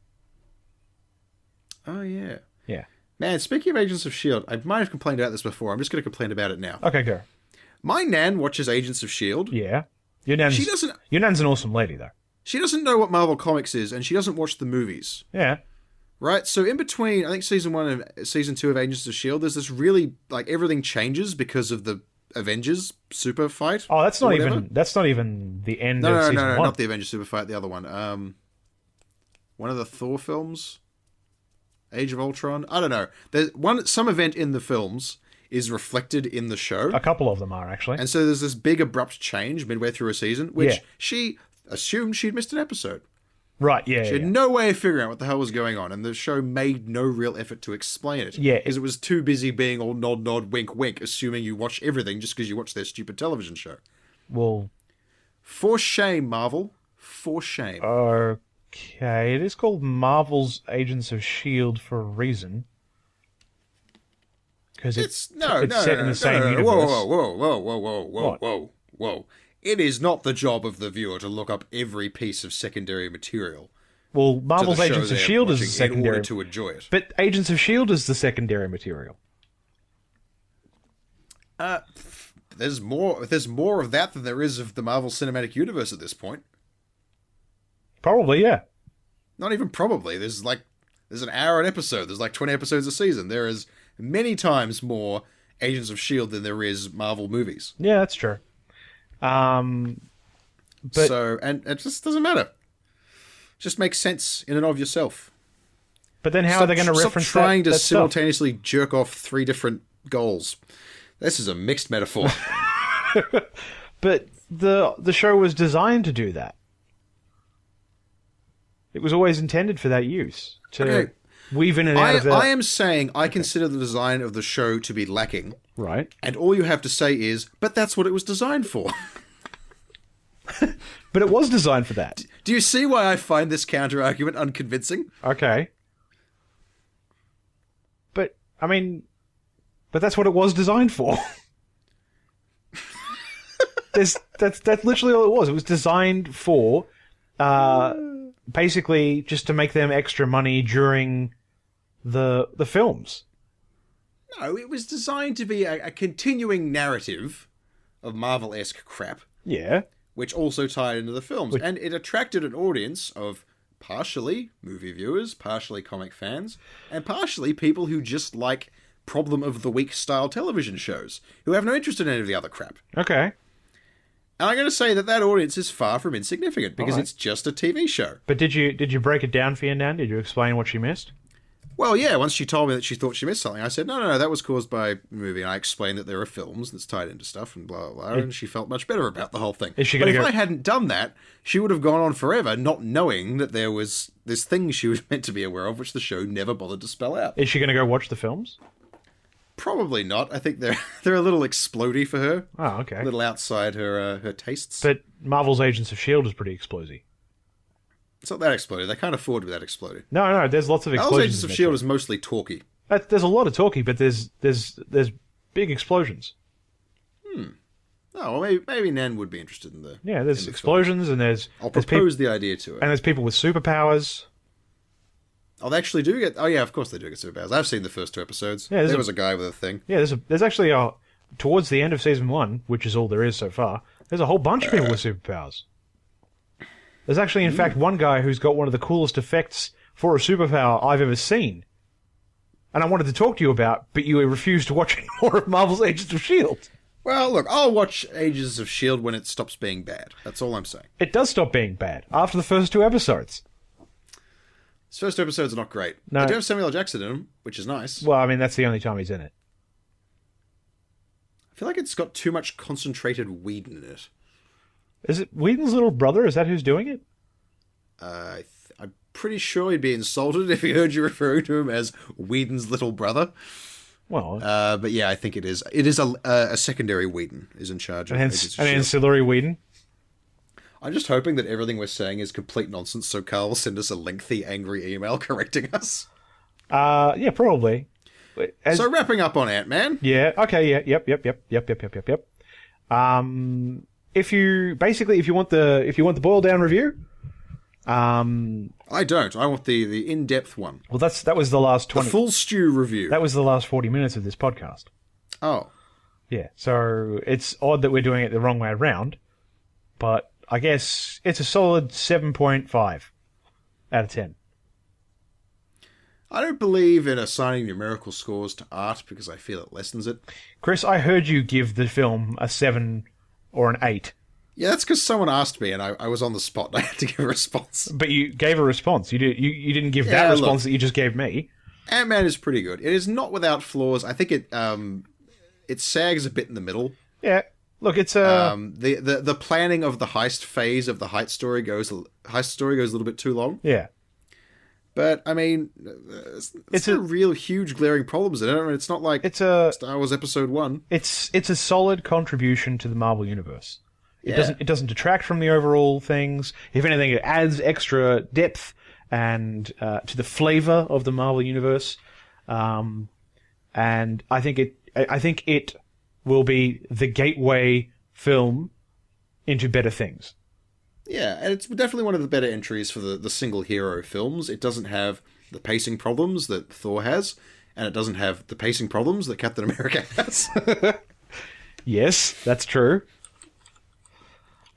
Oh yeah, Yeah. man. Speaking of Agents of S.H.I.E.L.D., I might have complained about this before. I'm just going to complain about it now. Okay, go. My nan watches Agents of S.H.I.E.L.D. Yeah. Your nan's an awesome lady, though. She doesn't know what Marvel Comics is, and she doesn't watch the movies. Yeah. Right? So in between, I think season 1 and season 2 of Agents of S.H.I.E.L.D., there's this really, everything changes because of the Avengers super fight. Oh, that's not even the end of season 1. No, not the Avengers super fight, the other one. One of the Thor films? Age of Ultron? I don't know. There's some event in the films is reflected in the show. A couple of them are, actually. And so there's this big abrupt change midway through a season, which she assumed she'd missed an episode. Right, yeah. She had no way of figuring out what the hell was going on, and the show made no real effort to explain it. Yeah. Because it was too busy being all nod, nod, wink, wink, assuming you watch everything just because you watch their stupid television show. Well... For shame, Marvel. For shame. Okay, it is called Marvel's Agents of S.H.I.E.L.D. for a reason. Because it's set in the same universe. Whoa. It is not the job of the viewer to look up every piece of secondary material. Well, Marvel's Agents of S.H.I.E.L.D. is the secondary... in order to enjoy it. But Agents of S.H.I.E.L.D. is the secondary material. There's more of that than there is of the Marvel Cinematic Universe at this point. Probably, yeah. Not even probably. There's an hour an episode. There's 20 episodes a season. There is many times more Agents of S.H.I.E.L.D. than there is Marvel movies. Yeah, that's true. But And it just doesn't matter. It just makes sense in and of yourself. But then how are they going to reference Stop trying to that simultaneously jerk off 3 different goals. This is a mixed metaphor. But the show was designed to do that. It was always intended for that use. To weave in and out of that. I am saying I consider the design of the show to be lacking. Right. And all you have to say is, but that's what it was designed for. But it was designed for that. Do you see why I find this counter-argument unconvincing? Okay. But, I mean... But that's what it was designed for. That's literally all it was. It was designed for... basically just to make them extra money during the films. No, it was designed to be a continuing narrative of Marvel-esque crap. Yeah. Which also tied into the films. And it attracted an audience of partially movie viewers, partially comic fans, and partially people who just like problem of the week style television shows, who have no interest in any of the other crap. Okay. And I'm going to say that audience is far from insignificant, because it's just a TV show. But did you break it down for you, Nan? Did you explain what she missed? Well, yeah, once she told me that she thought she missed something, I said, no, that was caused by a movie. And I explained that there are films that's tied into stuff and blah, blah, blah. And she felt much better about the whole thing. Is she but gonna if go... I hadn't done that, she would have gone on forever not knowing that there was this thing she was meant to be aware of, which the show never bothered to spell out. Is she going to go watch the films? Probably not. I think they're a little explodey for her. Oh, okay. A little outside her tastes. But Marvel's Agents of S.H.I.E.L.D. is pretty explosy. It's not that exploded. They can't afford to be that exploded. No, there's lots of explosions. Marvel's Agents of S.H.I.E.L.D. is mostly talky. There's a lot of talky, but there's big explosions. Oh, well, maybe Nan would be interested in the... Yeah, there's explosions, and I'll propose the idea to her. And there's people with superpowers. Oh, they actually do get... Oh, yeah, of course they do get superpowers. I've seen the first 2 episodes. Yeah, there was a guy with a thing. Yeah, there's actually towards the end of Season 1, which is all there is so far, there's a whole bunch of people with superpowers. There's actually, in fact, one guy who's got one of the coolest effects for a superpower I've ever seen. And I wanted to talk to you about, but you refused to watch any more of Marvel's Agents of S.H.I.E.L.D. Well, look, I'll watch Agents of S.H.I.E.L.D. when it stops being bad. That's all I'm saying. It does stop being bad after the first 2 episodes. These first 2 episodes are not great. No. They do have Samuel L. Jackson in them, which is nice. Well, I mean, that's the only time he's in it. I feel like it's got too much concentrated Whedon in it. Is it Whedon's little brother? Is that who's doing it? I'm pretty sure he'd be insulted if he heard you referring to him as Whedon's little brother. Well, but yeah, I think it is. It is a secondary Whedon is in charge of Agents of an S.H.I.E.L.D. ancillary Whedon. I'm just hoping that everything we're saying is complete nonsense, so Carl will send us a lengthy, angry email correcting us. Yeah, probably. So wrapping up on Ant-Man. Yeah. Okay. Yeah. Yep. If you want the boiled down review, I don't. I want the in-depth one. Well, that was the last 20. The full stew review. That was the last 40 minutes of this podcast. Oh. Yeah. So it's odd that we're doing it the wrong way around, but I guess it's a solid 7.5 out of 10. I don't believe in assigning numerical scores to art because I feel it lessens it. Chris, I heard you give the film a 7 or an 8. Yeah, that's because someone asked me and I was on the spot and I had to give a response. But you gave a response. You didn't give that response that you just gave me. Ant-Man is pretty good. It is not without flaws. I think it sags a bit in the middle. Yeah. Look, it's the planning of the heist phase of the heist story goes a little bit too long. Yeah. But I mean, it's a real huge glaring problems in it. I mean, it's not like Star Wars Episode 1. It's a solid contribution to the Marvel universe. Yeah. It doesn't detract from the overall things. If anything, it adds extra depth and to the flavor of the Marvel universe. And I think it will be the gateway film into better things. Yeah, and it's definitely one of the better entries for the single hero films. It doesn't have the pacing problems that Thor has, and it doesn't have the pacing problems that Captain America has. Yes, that's true.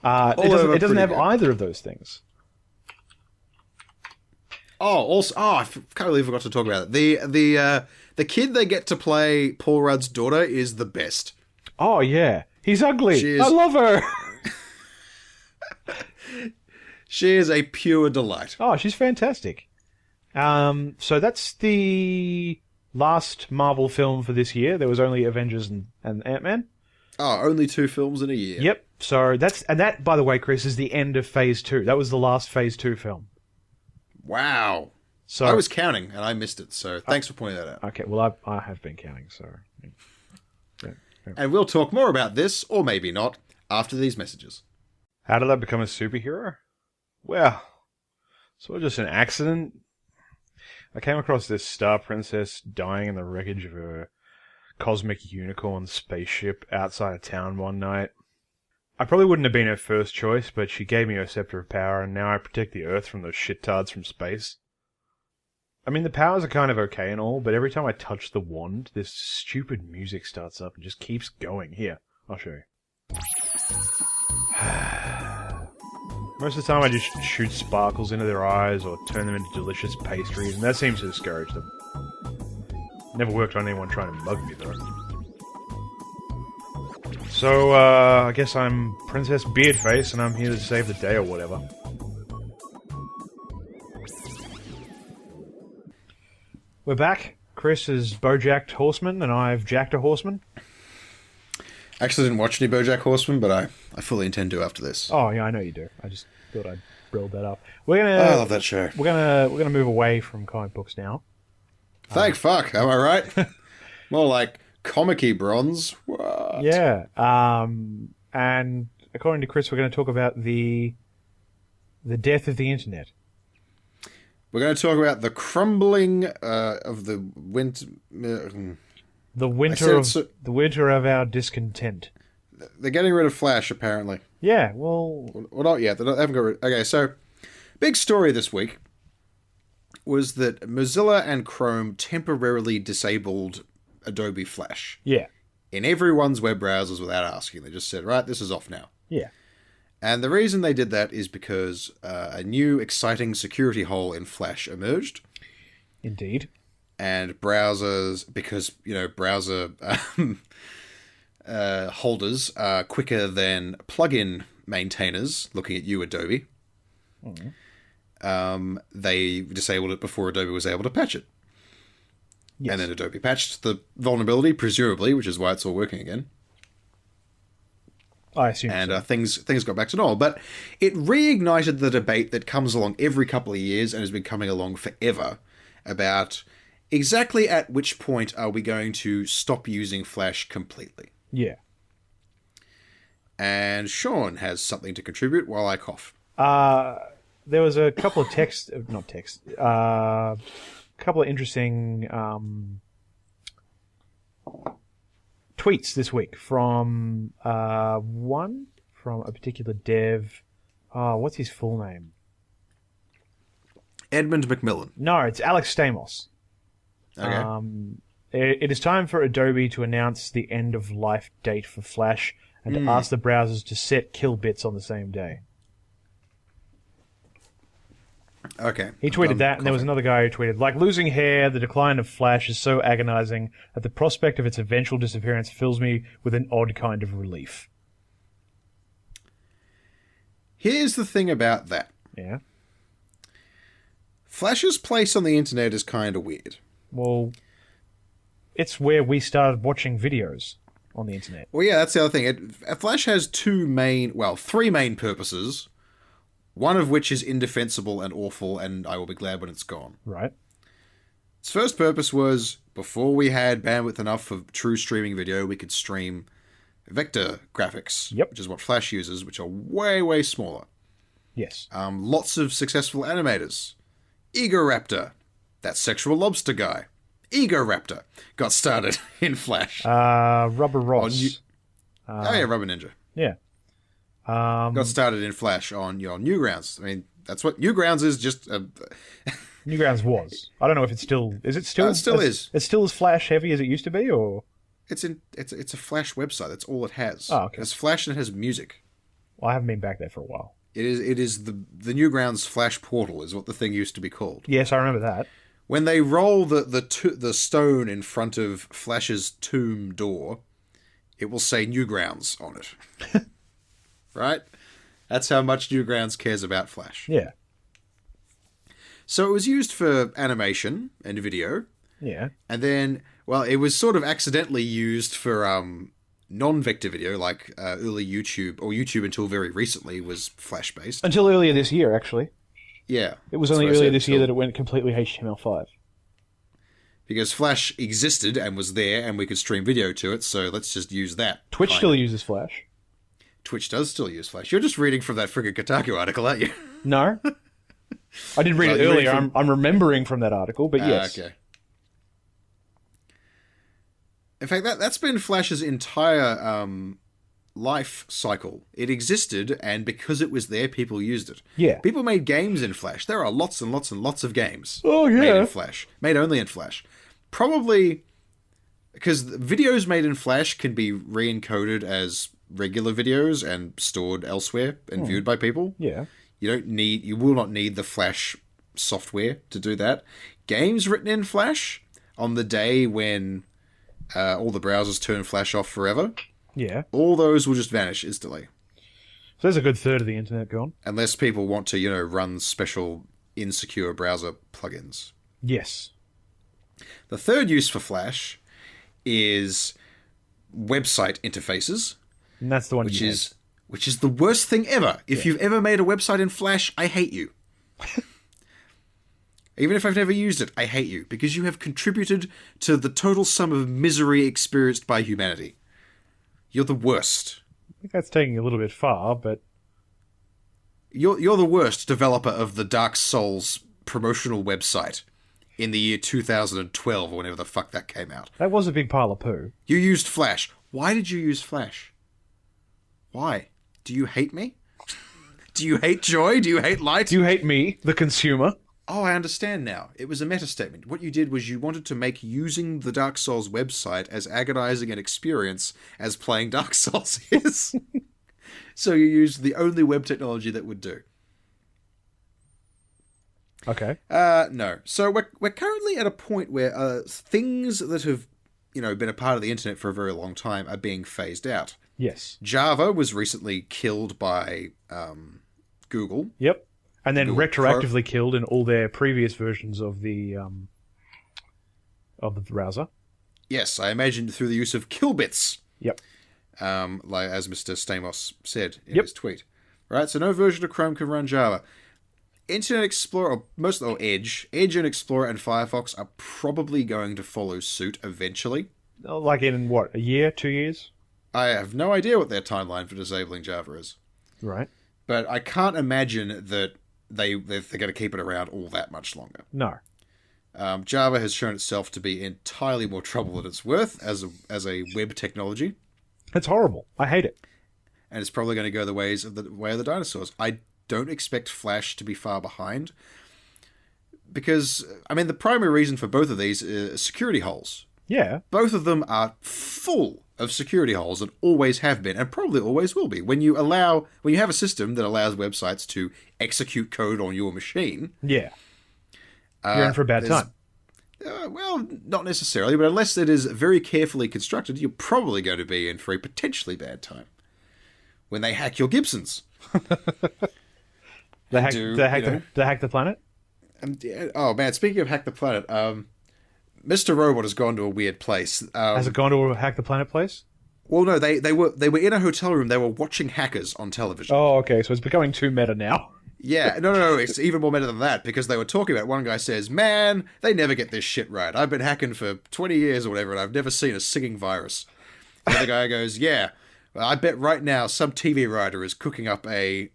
It doesn't have either of those things. Can't believe I forgot to talk about it. The kid they get to play Paul Rudd's daughter is the best. Oh, yeah. He's ugly. She is- I love her. She is a pure delight. Oh, she's fantastic. So that's the last Marvel film for this year. There was only Avengers and Ant-Man. Oh, only 2 films in a year. Yep. So that, by the way, Chris, is the end of Phase 2. That was the last Phase 2 film. Wow. So I was counting and I missed it, so thanks for pointing that out. Okay, well, I have been counting, so... Yeah. And we'll talk more about this, or maybe not, after these messages. How did I become a superhero? Well, sort of just an accident. I came across this star princess dying in the wreckage of a cosmic unicorn spaceship outside of town one night. I probably wouldn't have been her first choice, but she gave me her scepter of power, and now I protect the Earth from those shittards from space. I mean, the powers are kind of okay and all, but every time I touch the wand, this stupid music starts up and just keeps going. Here, I'll show you. Most of the time I just shoot sparkles into their eyes or turn them into delicious pastries, and that seems to discourage them. Never worked on anyone trying to mug me, though. So, I guess I'm Princess Beardface, and I'm here to save the day or whatever. We're back. Chris is BoJacked Horseman, and I've jacked a horseman. Actually, didn't watch any BoJack Horseman, but I fully intend to after this. Oh yeah, I know you do. I just thought I'd build that up. We're gonna. I love that show. We're gonna move away from comic books now. Thank fuck. Am I right? More like comic-y bronze. What? Yeah. And according to Chris, we're going to talk about the death of the internet. We're going to talk about the crumbling of the winter. The winter of our discontent. They're getting rid of Flash, apparently. Yeah, well... Well, not yet. They haven't got rid... Okay, so, big story this week was that Mozilla and Chrome temporarily disabled Adobe Flash. Yeah. In everyone's web browsers without asking. They just said, right, this is off now. Yeah. And the reason they did that is because a new exciting security hole in Flash emerged. Indeed. And browsers, because, browser holders are quicker than plugin maintainers, looking at you, Adobe. They disabled it before Adobe was able to patch it. Yes. And then Adobe patched the vulnerability, presumably, which is why it's all working again. I assume and so. Things got back to normal. But it reignited the debate that comes along every couple of years and has been coming along forever about exactly at which point are we going to stop using Flash completely. Yeah. And Sean has something to contribute while I cough. There was a couple of couple of interesting tweets this week from one from a particular dev. What's his full name? Edmund McMillan. No, it's Alex Stamos. Okay. It is time for Adobe to announce the end of life date for Flash and to ask the browsers to set kill bits on the same day. Okay. He tweeted that, and there was another guy who tweeted, like losing hair, the decline of Flash is so agonizing that the prospect of its eventual disappearance fills me with an odd kind of relief. Here's the thing about that. Yeah? Flash's place on the internet is kind of weird. Well, it's where we started watching videos on the internet. Well, yeah, that's the other thing. Flash has three main purposes. One of which is indefensible and awful, and I will be glad when it's gone. Right. Its first purpose was, before we had bandwidth enough for true streaming video, we could stream vector graphics. Yep. Which is what Flash uses, which are way, way smaller. Yes. Lots of successful animators. Egoraptor, that sexual lobster guy. Egoraptor got started in Flash. Rubber Ross. Rubber Ninja. Yeah. Got started in Flash on your Newgrounds. I mean, that's what Newgrounds is. Just Newgrounds was. I don't know if it's still. Is it still? It still is. It's still as Flash heavy as it used to be, or it's a Flash website. That's all it has. Oh, okay. It's Flash and it has music. Well, I haven't been back there for a while. It is the Newgrounds Flash portal is what the thing used to be called. Yes, I remember that. When they roll the stone in front of Flash's tomb door, it will say Newgrounds on it. Right? That's how much Newgrounds cares about Flash. Yeah. So it was used for animation and video. Yeah. And then, well, it was sort of accidentally used for non-vector video, like early YouTube, or YouTube until very recently was Flash-based. Until earlier this year, actually. Yeah. It was only earlier this year that it went completely HTML5. Because Flash existed and was there, and we could stream video to it, so let's just use that. Twitch still uses Flash. Twitch does still use Flash. You're just reading from that friggin' Kotaku article, aren't you? No. I didn't read it earlier. I'm remembering from that article, but yes. Okay. In fact, that's been Flash's entire life cycle. It existed, and because it was there, people used it. Yeah. People made games in Flash. There are lots and lots and lots of games made in Flash. Made only in Flash. Probably because videos made in Flash can be re-encoded as regular videos and stored elsewhere and viewed by people. Yeah. You will not need the Flash software to do that. Games written in Flash on the day when all the browsers turn Flash off forever. Yeah. All those will just vanish instantly. So there's a good third of the internet gone. Unless people want to, run special insecure browser plugins. Yes. The third use for Flash is website interfaces. And that's the one which is the worst thing ever. If you've ever made a website in Flash, I hate you. Even if I've never used it, I hate you, because you have contributed to the total sum of misery experienced by humanity. You're the worst. I think that's taking a little bit far, but... You're the worst developer of the Dark Souls promotional website in the year 2012, or whenever the fuck that came out. That was a big pile of poo. You used Flash. Why did you use Flash? Why? Do you hate me? Do you hate joy? Do you hate light? Do you hate me, the consumer? Oh, I understand now. It was a meta statement. What you did was you wanted to make using the Dark Souls website as agonizing an experience as playing Dark Souls is. So you used the only web technology that would do. Okay. No. So we're currently at a point where things that have, been a part of the internet for a very long time are being phased out. Yes. Java was recently killed by Google. Yep. And then retroactively killed in all their previous versions of the browser. Yes, I imagine through the use of killbits. Yep. Like as Mr. Stamos said in his tweet. Right, so no version of Chrome can run Java. Internet Explorer, Edge and Explorer and Firefox are probably going to follow suit eventually. Like in what, a year, 2 years? I have no idea what their timeline for disabling Java is. Right. But I can't imagine that they're going to keep it around all that much longer. No. Java has shown itself to be entirely more trouble than it's worth as a web technology. It's horrible. I hate it. And it's probably going to go the way of the dinosaurs. I don't expect Flash to be far behind. Because, the primary reason for both of these is security holes. Yeah. Both of them are full of security holes and always have been and probably always will be. When you have a system that allows websites to execute code on your machine. Yeah. You're in for a bad time. Well, not necessarily, but unless it is very carefully constructed, you're probably going to be in for a potentially bad time. When they hack your Gibsons. They hack the planet? Oh man, speaking of hack the planet, Mr. Robot has gone to a weird place. Has it gone to a Hack the Planet place? Well, no, they were in a hotel room. They were watching hackers on television. Oh, okay. So it's becoming too meta now. Yeah, no. It's even more meta than that because they were talking about. One guy says, "Man, they never get this shit right. I've been hacking for 20 years or whatever, and I've never seen a singing virus." The other guy goes, "Yeah, well, I bet right now some TV writer is cooking up a."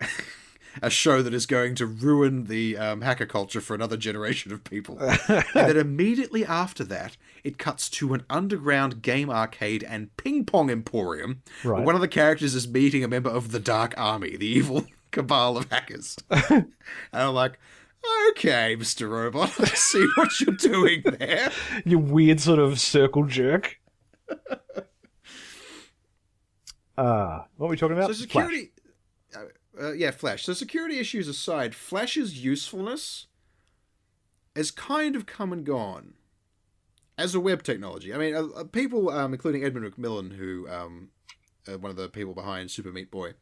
A show that is going to ruin the hacker culture for another generation of people. And then immediately after that, it cuts to an underground game arcade and ping pong emporium. Right. Where one of the characters is meeting a member of the Dark Army, the evil cabal of hackers. And I'm like, okay, Mr. Robot, I see what you're doing there. You weird sort of circle jerk. What are we talking about? So security... Flash. So security issues aside, Flash's usefulness has kind of come and gone as a web technology. I mean, people, including Edmund McMillan, who one of the people behind Super Meat Boy,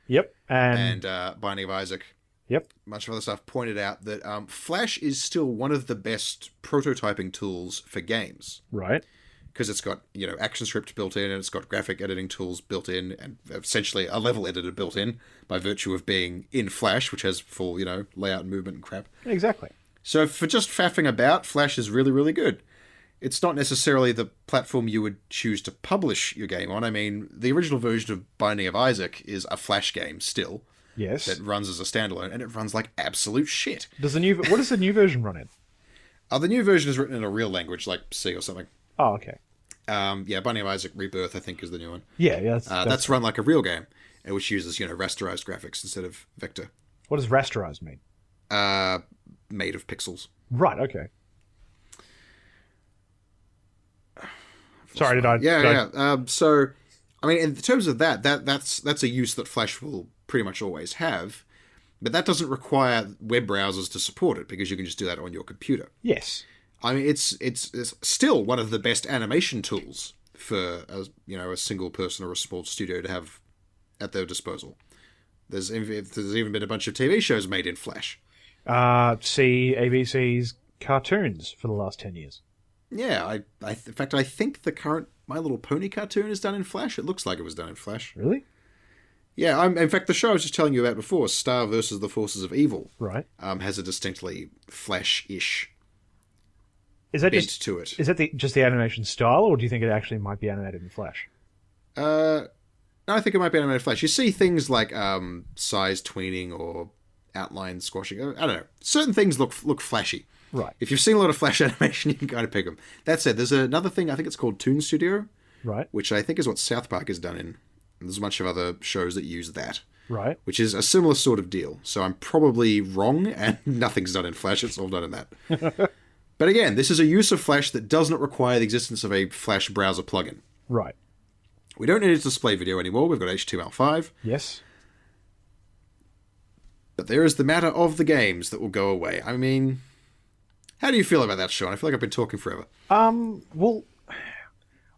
Yep, and Binding of Isaac, yep, much of other stuff, pointed out that Flash is still one of the best prototyping tools for games. right. Because it's got, ActionScript built in, and it's got graphic editing tools built in, and essentially a level editor built in by virtue of being in Flash, which has full, layout and movement and crap. Exactly. So for just faffing about, Flash is really, really good. It's not necessarily the platform you would choose to publish your game on. I mean, the original version of Binding of Isaac is a Flash game still. Yes. That runs as a standalone, and it runs like absolute shit. What does the new version run in? The new version is written in a real language, like C or something. Oh, okay. Binding of Isaac Rebirth, I think, is the new one. Yeah, that's run like a real game, which uses, rasterized graphics instead of vector. What does rasterized mean? Made of pixels. Right, okay. Sorry, did I... So, I mean, in terms of that's a use that Flash will pretty much always have, but that doesn't require web browsers to support it, because you can just do that on your computer. Yes. I mean, it's still one of the best animation tools for a single person or a small studio to have at their disposal. There's even been a bunch of TV shows made in Flash. See ABC's cartoons for the last 10 years. Yeah, in fact, I think the current My Little Pony cartoon is done in Flash. It looks like it was done in Flash. Really? Yeah, in fact, the show I was just telling you about before, Star versus the Forces of Evil, right, has a distinctly Flash-ish. Is that bent to it? Is that just the animation style, or do you think it actually might be animated in Flash? No, I think it might be animated in Flash. You see things like size tweening or outline squashing. I don't know. Certain things look flashy. Right. If you've seen a lot of Flash animation, you can kind of pick them. That said, there's another thing, I think it's called Toon Studio. Right. Which I think is what South Park is done in. And there's a bunch of other shows that use that. Right. Which is a similar sort of deal. So I'm probably wrong, and nothing's done in Flash. It's all done in that. But again, this is a use of Flash that does not require the existence of a Flash browser plugin. Right. We don't need to display video anymore. We've got HTML5. Yes. But there is the matter of the games that will go away. I mean, how do you feel about that, Sean? I feel like I've been talking forever. Well, I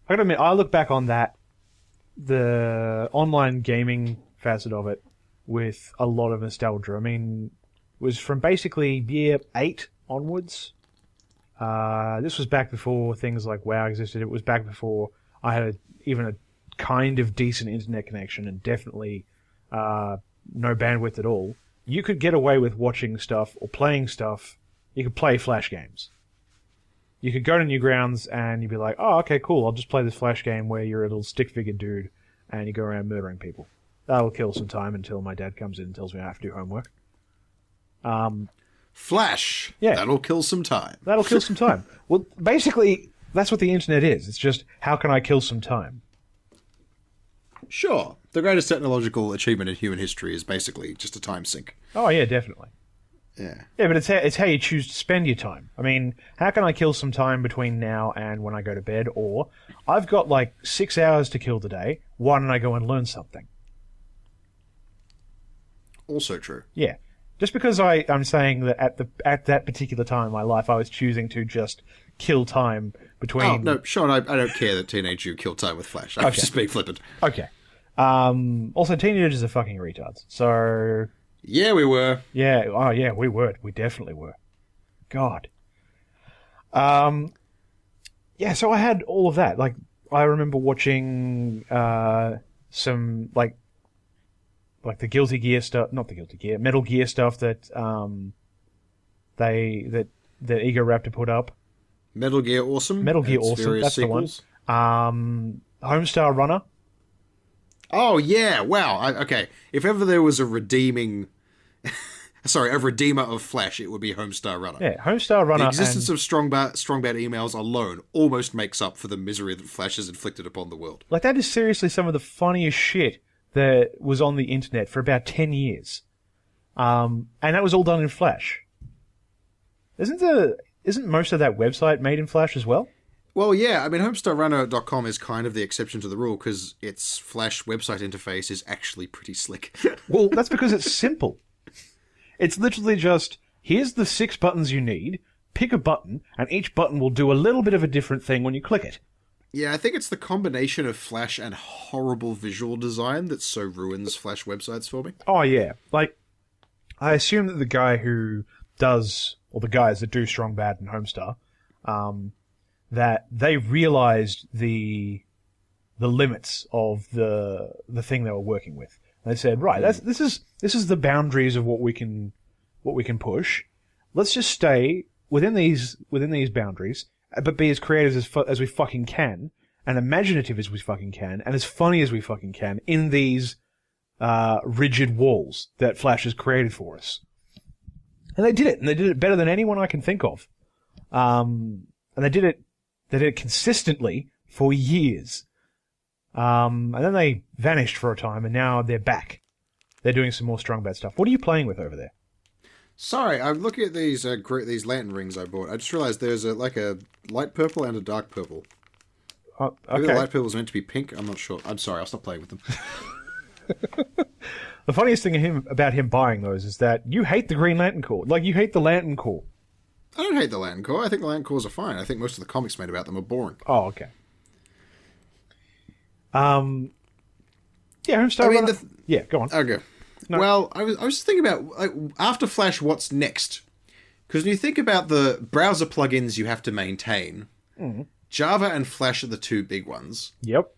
gotta admit, I look back on the online gaming facet of it with a lot of nostalgia. I mean, it was from basically year 8 onwards. This was back before things like WoW existed. It was back before I had even a kind of decent internet connection, and definitely no bandwidth at all. You could get away with watching stuff or playing stuff. You could play Flash games. You could go to Newgrounds and you'd be like, oh, okay, cool, I'll just play this Flash game where you're a little stick-figure dude and you go around murdering people. That'll kill some time until my dad comes in and tells me I have to do homework. Flash. Yeah. That'll kill some time. That'll kill some time. Well, basically, that's what the internet is. It's just, how can I kill some time? Sure. The greatest technological achievement in human history is basically just a time sink. Oh, yeah, definitely. Yeah. Yeah, but it's how you choose to spend your time. I mean, how can I kill some time between now and when I go to bed? Or, I've got like 6 hours to kill today. Why don't I go and learn something? Also true. Yeah. Just because I'm saying that at that particular time in my life, I was choosing to just kill time between... Oh, no, Sean, I don't care that teenage you killed time with Flash. I was just being flippant. Okay. Also, teenagers are fucking retards. So... Yeah, we were. Yeah, oh yeah, we were. We definitely were. God. Yeah, so I had all of that. Like, I remember watching some, like the Guilty Gear stuff, not the Guilty Gear, Metal Gear stuff that that Ego Raptor put up. Metal Gear Awesome. Metal Gear Awesome, that's sequels. The one. Homestar Runner. Oh, yeah, wow. Okay, if ever there was a redeeming... Sorry, a redeemer of Flash, it would be Homestar Runner. Yeah, Homestar Runner. The existence of Strongbad emails alone almost makes up for the misery that Flash has inflicted upon the world. Like, that is seriously some of the funniest shit that was on the internet for about 10 years. And that was all done in Flash. Isn't most of that website made in Flash as well? Well, yeah, I mean, homestarrunner.com is kind of the exception to the rule because its Flash website interface is actually pretty slick. Well, that's because it's simple. It's literally just, here's the 6 buttons you need, pick a button, and each button will do a little bit of a different thing when you click it. Yeah, I think it's the combination of Flash and horrible visual design that so ruins Flash websites for me. Oh, yeah. Like, I assume that the guy who does, or the guys that do Strong Bad and Homestar, that they realized the limits of the thing they were working with. And they said, right, this is the boundaries of what we can push. Let's just stay within these boundaries, but be as creative as we fucking can, and imaginative as we fucking can, and as funny as we fucking can in these rigid walls that Flash has created for us. And they did it, and they did it better than anyone I can think of. And they did it consistently for years. And then they vanished for a time, and now they're back. They're doing some more Strong Bad stuff. What are you playing with over there? Sorry, I'm looking at these lantern rings I bought. I just realized there's a light purple and a dark purple. Okay. Maybe the light purple is meant to be pink. I'm not sure. I'm sorry. I'll stop playing with them. The funniest thing about him buying those is that you hate the Green Lantern Corps. Like, you hate the Lantern Corps. I don't hate the Lantern Corps. I think the Lantern Corps are fine. I think most of the comics made about them are boring. Oh, okay. Yeah, Homestar Runner. Yeah, go on. Okay. No. Well, I was just thinking about, like, after Flash, what's next? Because when you think about the browser plugins you have to maintain, Java and Flash are the two big ones. Yep.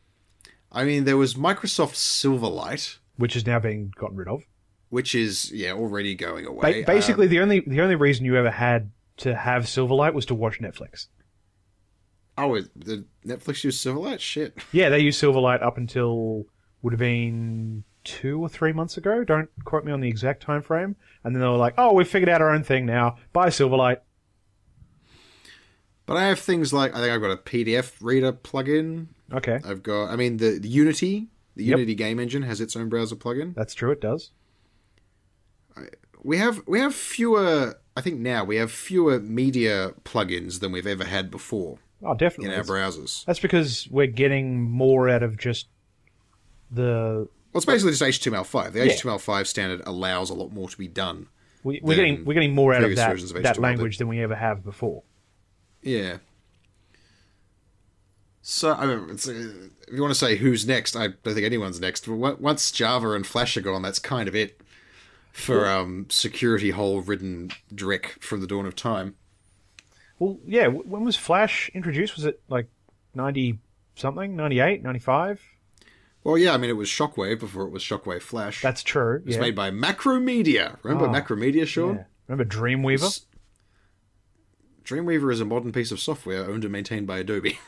I mean, there was Microsoft Silverlight, which is now being gotten rid of. Which is, already going away. Basically, the only reason you ever had to have Silverlight was to watch Netflix. Oh, did Netflix use Silverlight? Shit. Yeah, they used Silverlight up until would have been 2 or 3 months ago. Don't quote me on the exact time frame. And then they were like, "Oh, we've figured out our own thing now. Buy Silverlight." But I have things like, I think I've got a PDF reader plugin. Okay. I've got, the Unity. The Unity game engine has its own browser plugin. That's true, it does. We have fewer, I think now, we have fewer media plugins than we've ever had before. Oh, definitely. In our browsers. That's because we're getting more out of just the... Well, it's basically just HTML5. The HTML5 standard allows a lot more to be done. We're getting more out of that language than we ever have before. Yeah. So, if you want to say who's next, I don't think anyone's next. But once Java and Flash are gone, that's kind of it for security hole-ridden Drek from the dawn of time. Well, yeah, when was Flash introduced? Was it like 90-something? 98? 95? Well, yeah, it was Shockwave before it was Shockwave Flash. That's true. It was made by Macromedia. Remember Macromedia, Sean? Yeah. Remember Dreamweaver? Dreamweaver is a modern piece of software owned and maintained by Adobe.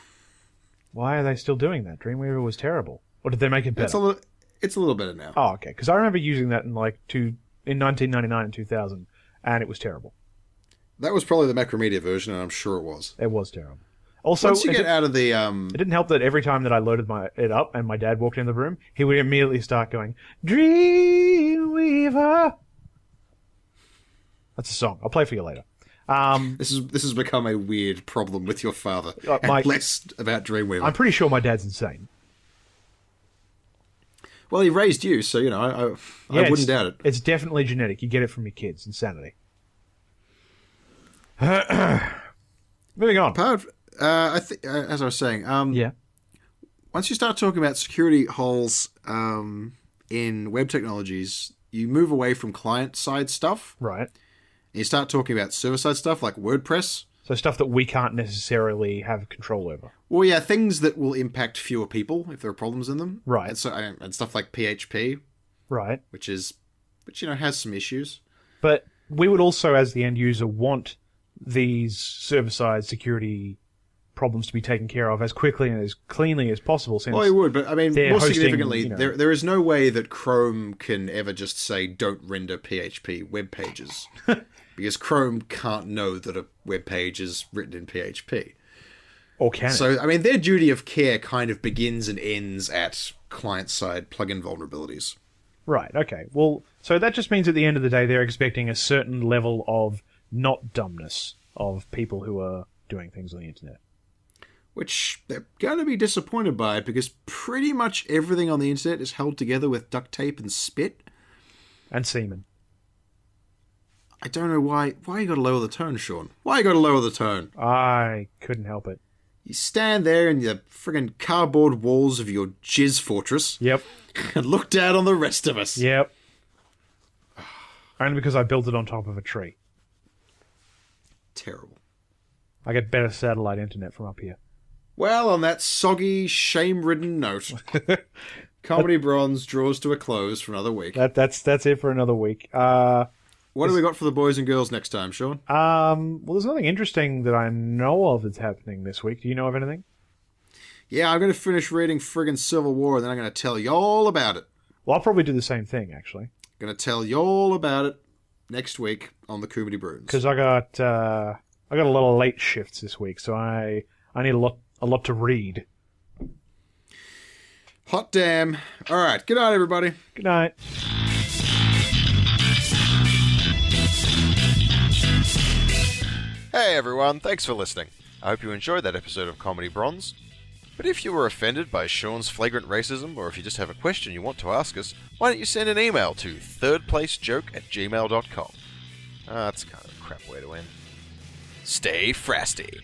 Why are they still doing that? Dreamweaver was terrible. Or did they make it better? It's a little better now. Oh, okay. Because I remember using that in 1999 and 2000, and it was terrible. That was probably the Macromedia version, and I'm sure it was. It was terrible. Also, once you get out of the... It didn't help that every time that I loaded it up and my dad walked in the room, he would immediately start going, Dreamweaver! That's a song. I'll play for you later. This has become a weird problem with your father. Less about Dreamweaver. I'm pretty sure my dad's insane. Well, he raised you, so, I wouldn't doubt it. It's definitely genetic. You get it from your kids. Insanity. Moving on. As I was saying, once you start talking about security holes in web technologies, you move away from client-side stuff. Right. And you start talking about server-side stuff like WordPress. So stuff that we can't necessarily have control over. Well, yeah, things that will impact fewer people if there are problems in them. Right. And stuff like PHP. Right. Which has some issues. But we would also, as the end user, want these server-side security problems to be taken care of as quickly and as cleanly as possible. Since you would, but more significantly, you know, there is no way that Chrome can ever just say don't render PHP web pages, because Chrome can't know that a web page is written in PHP. Or can it? So, their duty of care kind of begins and ends at client-side plugin vulnerabilities. Right. Okay. Well, so that just means at the end of the day, they're expecting a certain level of not dumbness of people who are doing things on the internet. which they're going to be disappointed by because pretty much everything on the internet is held together with duct tape and spit. And semen. I don't know why you got to lower the tone, Sean. Why you got to lower the tone? I couldn't help it. You stand there in your friggin' cardboard walls of your jizz fortress. Yep. And look down on the rest of us. Yep. Only because I built it on top of a tree. Terrible. I get better satellite internet from up here. Well, on that soggy, shame-ridden note, Comedy Bronze draws to a close for another week. That's it for another week. What do we got for the boys and girls next time, Sean? Well, there's nothing interesting that I know of that's happening this week. Do you know of anything? Yeah, I'm going to finish reading friggin' Civil War, and then I'm going to tell you all about it. Well, I'll probably do the same thing, actually. Going to tell you all about it next week on the Comedy Bruins. Because I got a lot of late shifts this week, so I need a lot to read. Hot damn. All right, good night, everybody. Good night. Hey everyone, thanks for listening. I hope you enjoyed that episode of Comedy Bronze. But if you were offended by Sean's flagrant racism, or if you just have a question you want to ask us, why don't you send an email to thirdplacejoke@gmail.com. That's kind of a crap way to end. Stay frasty.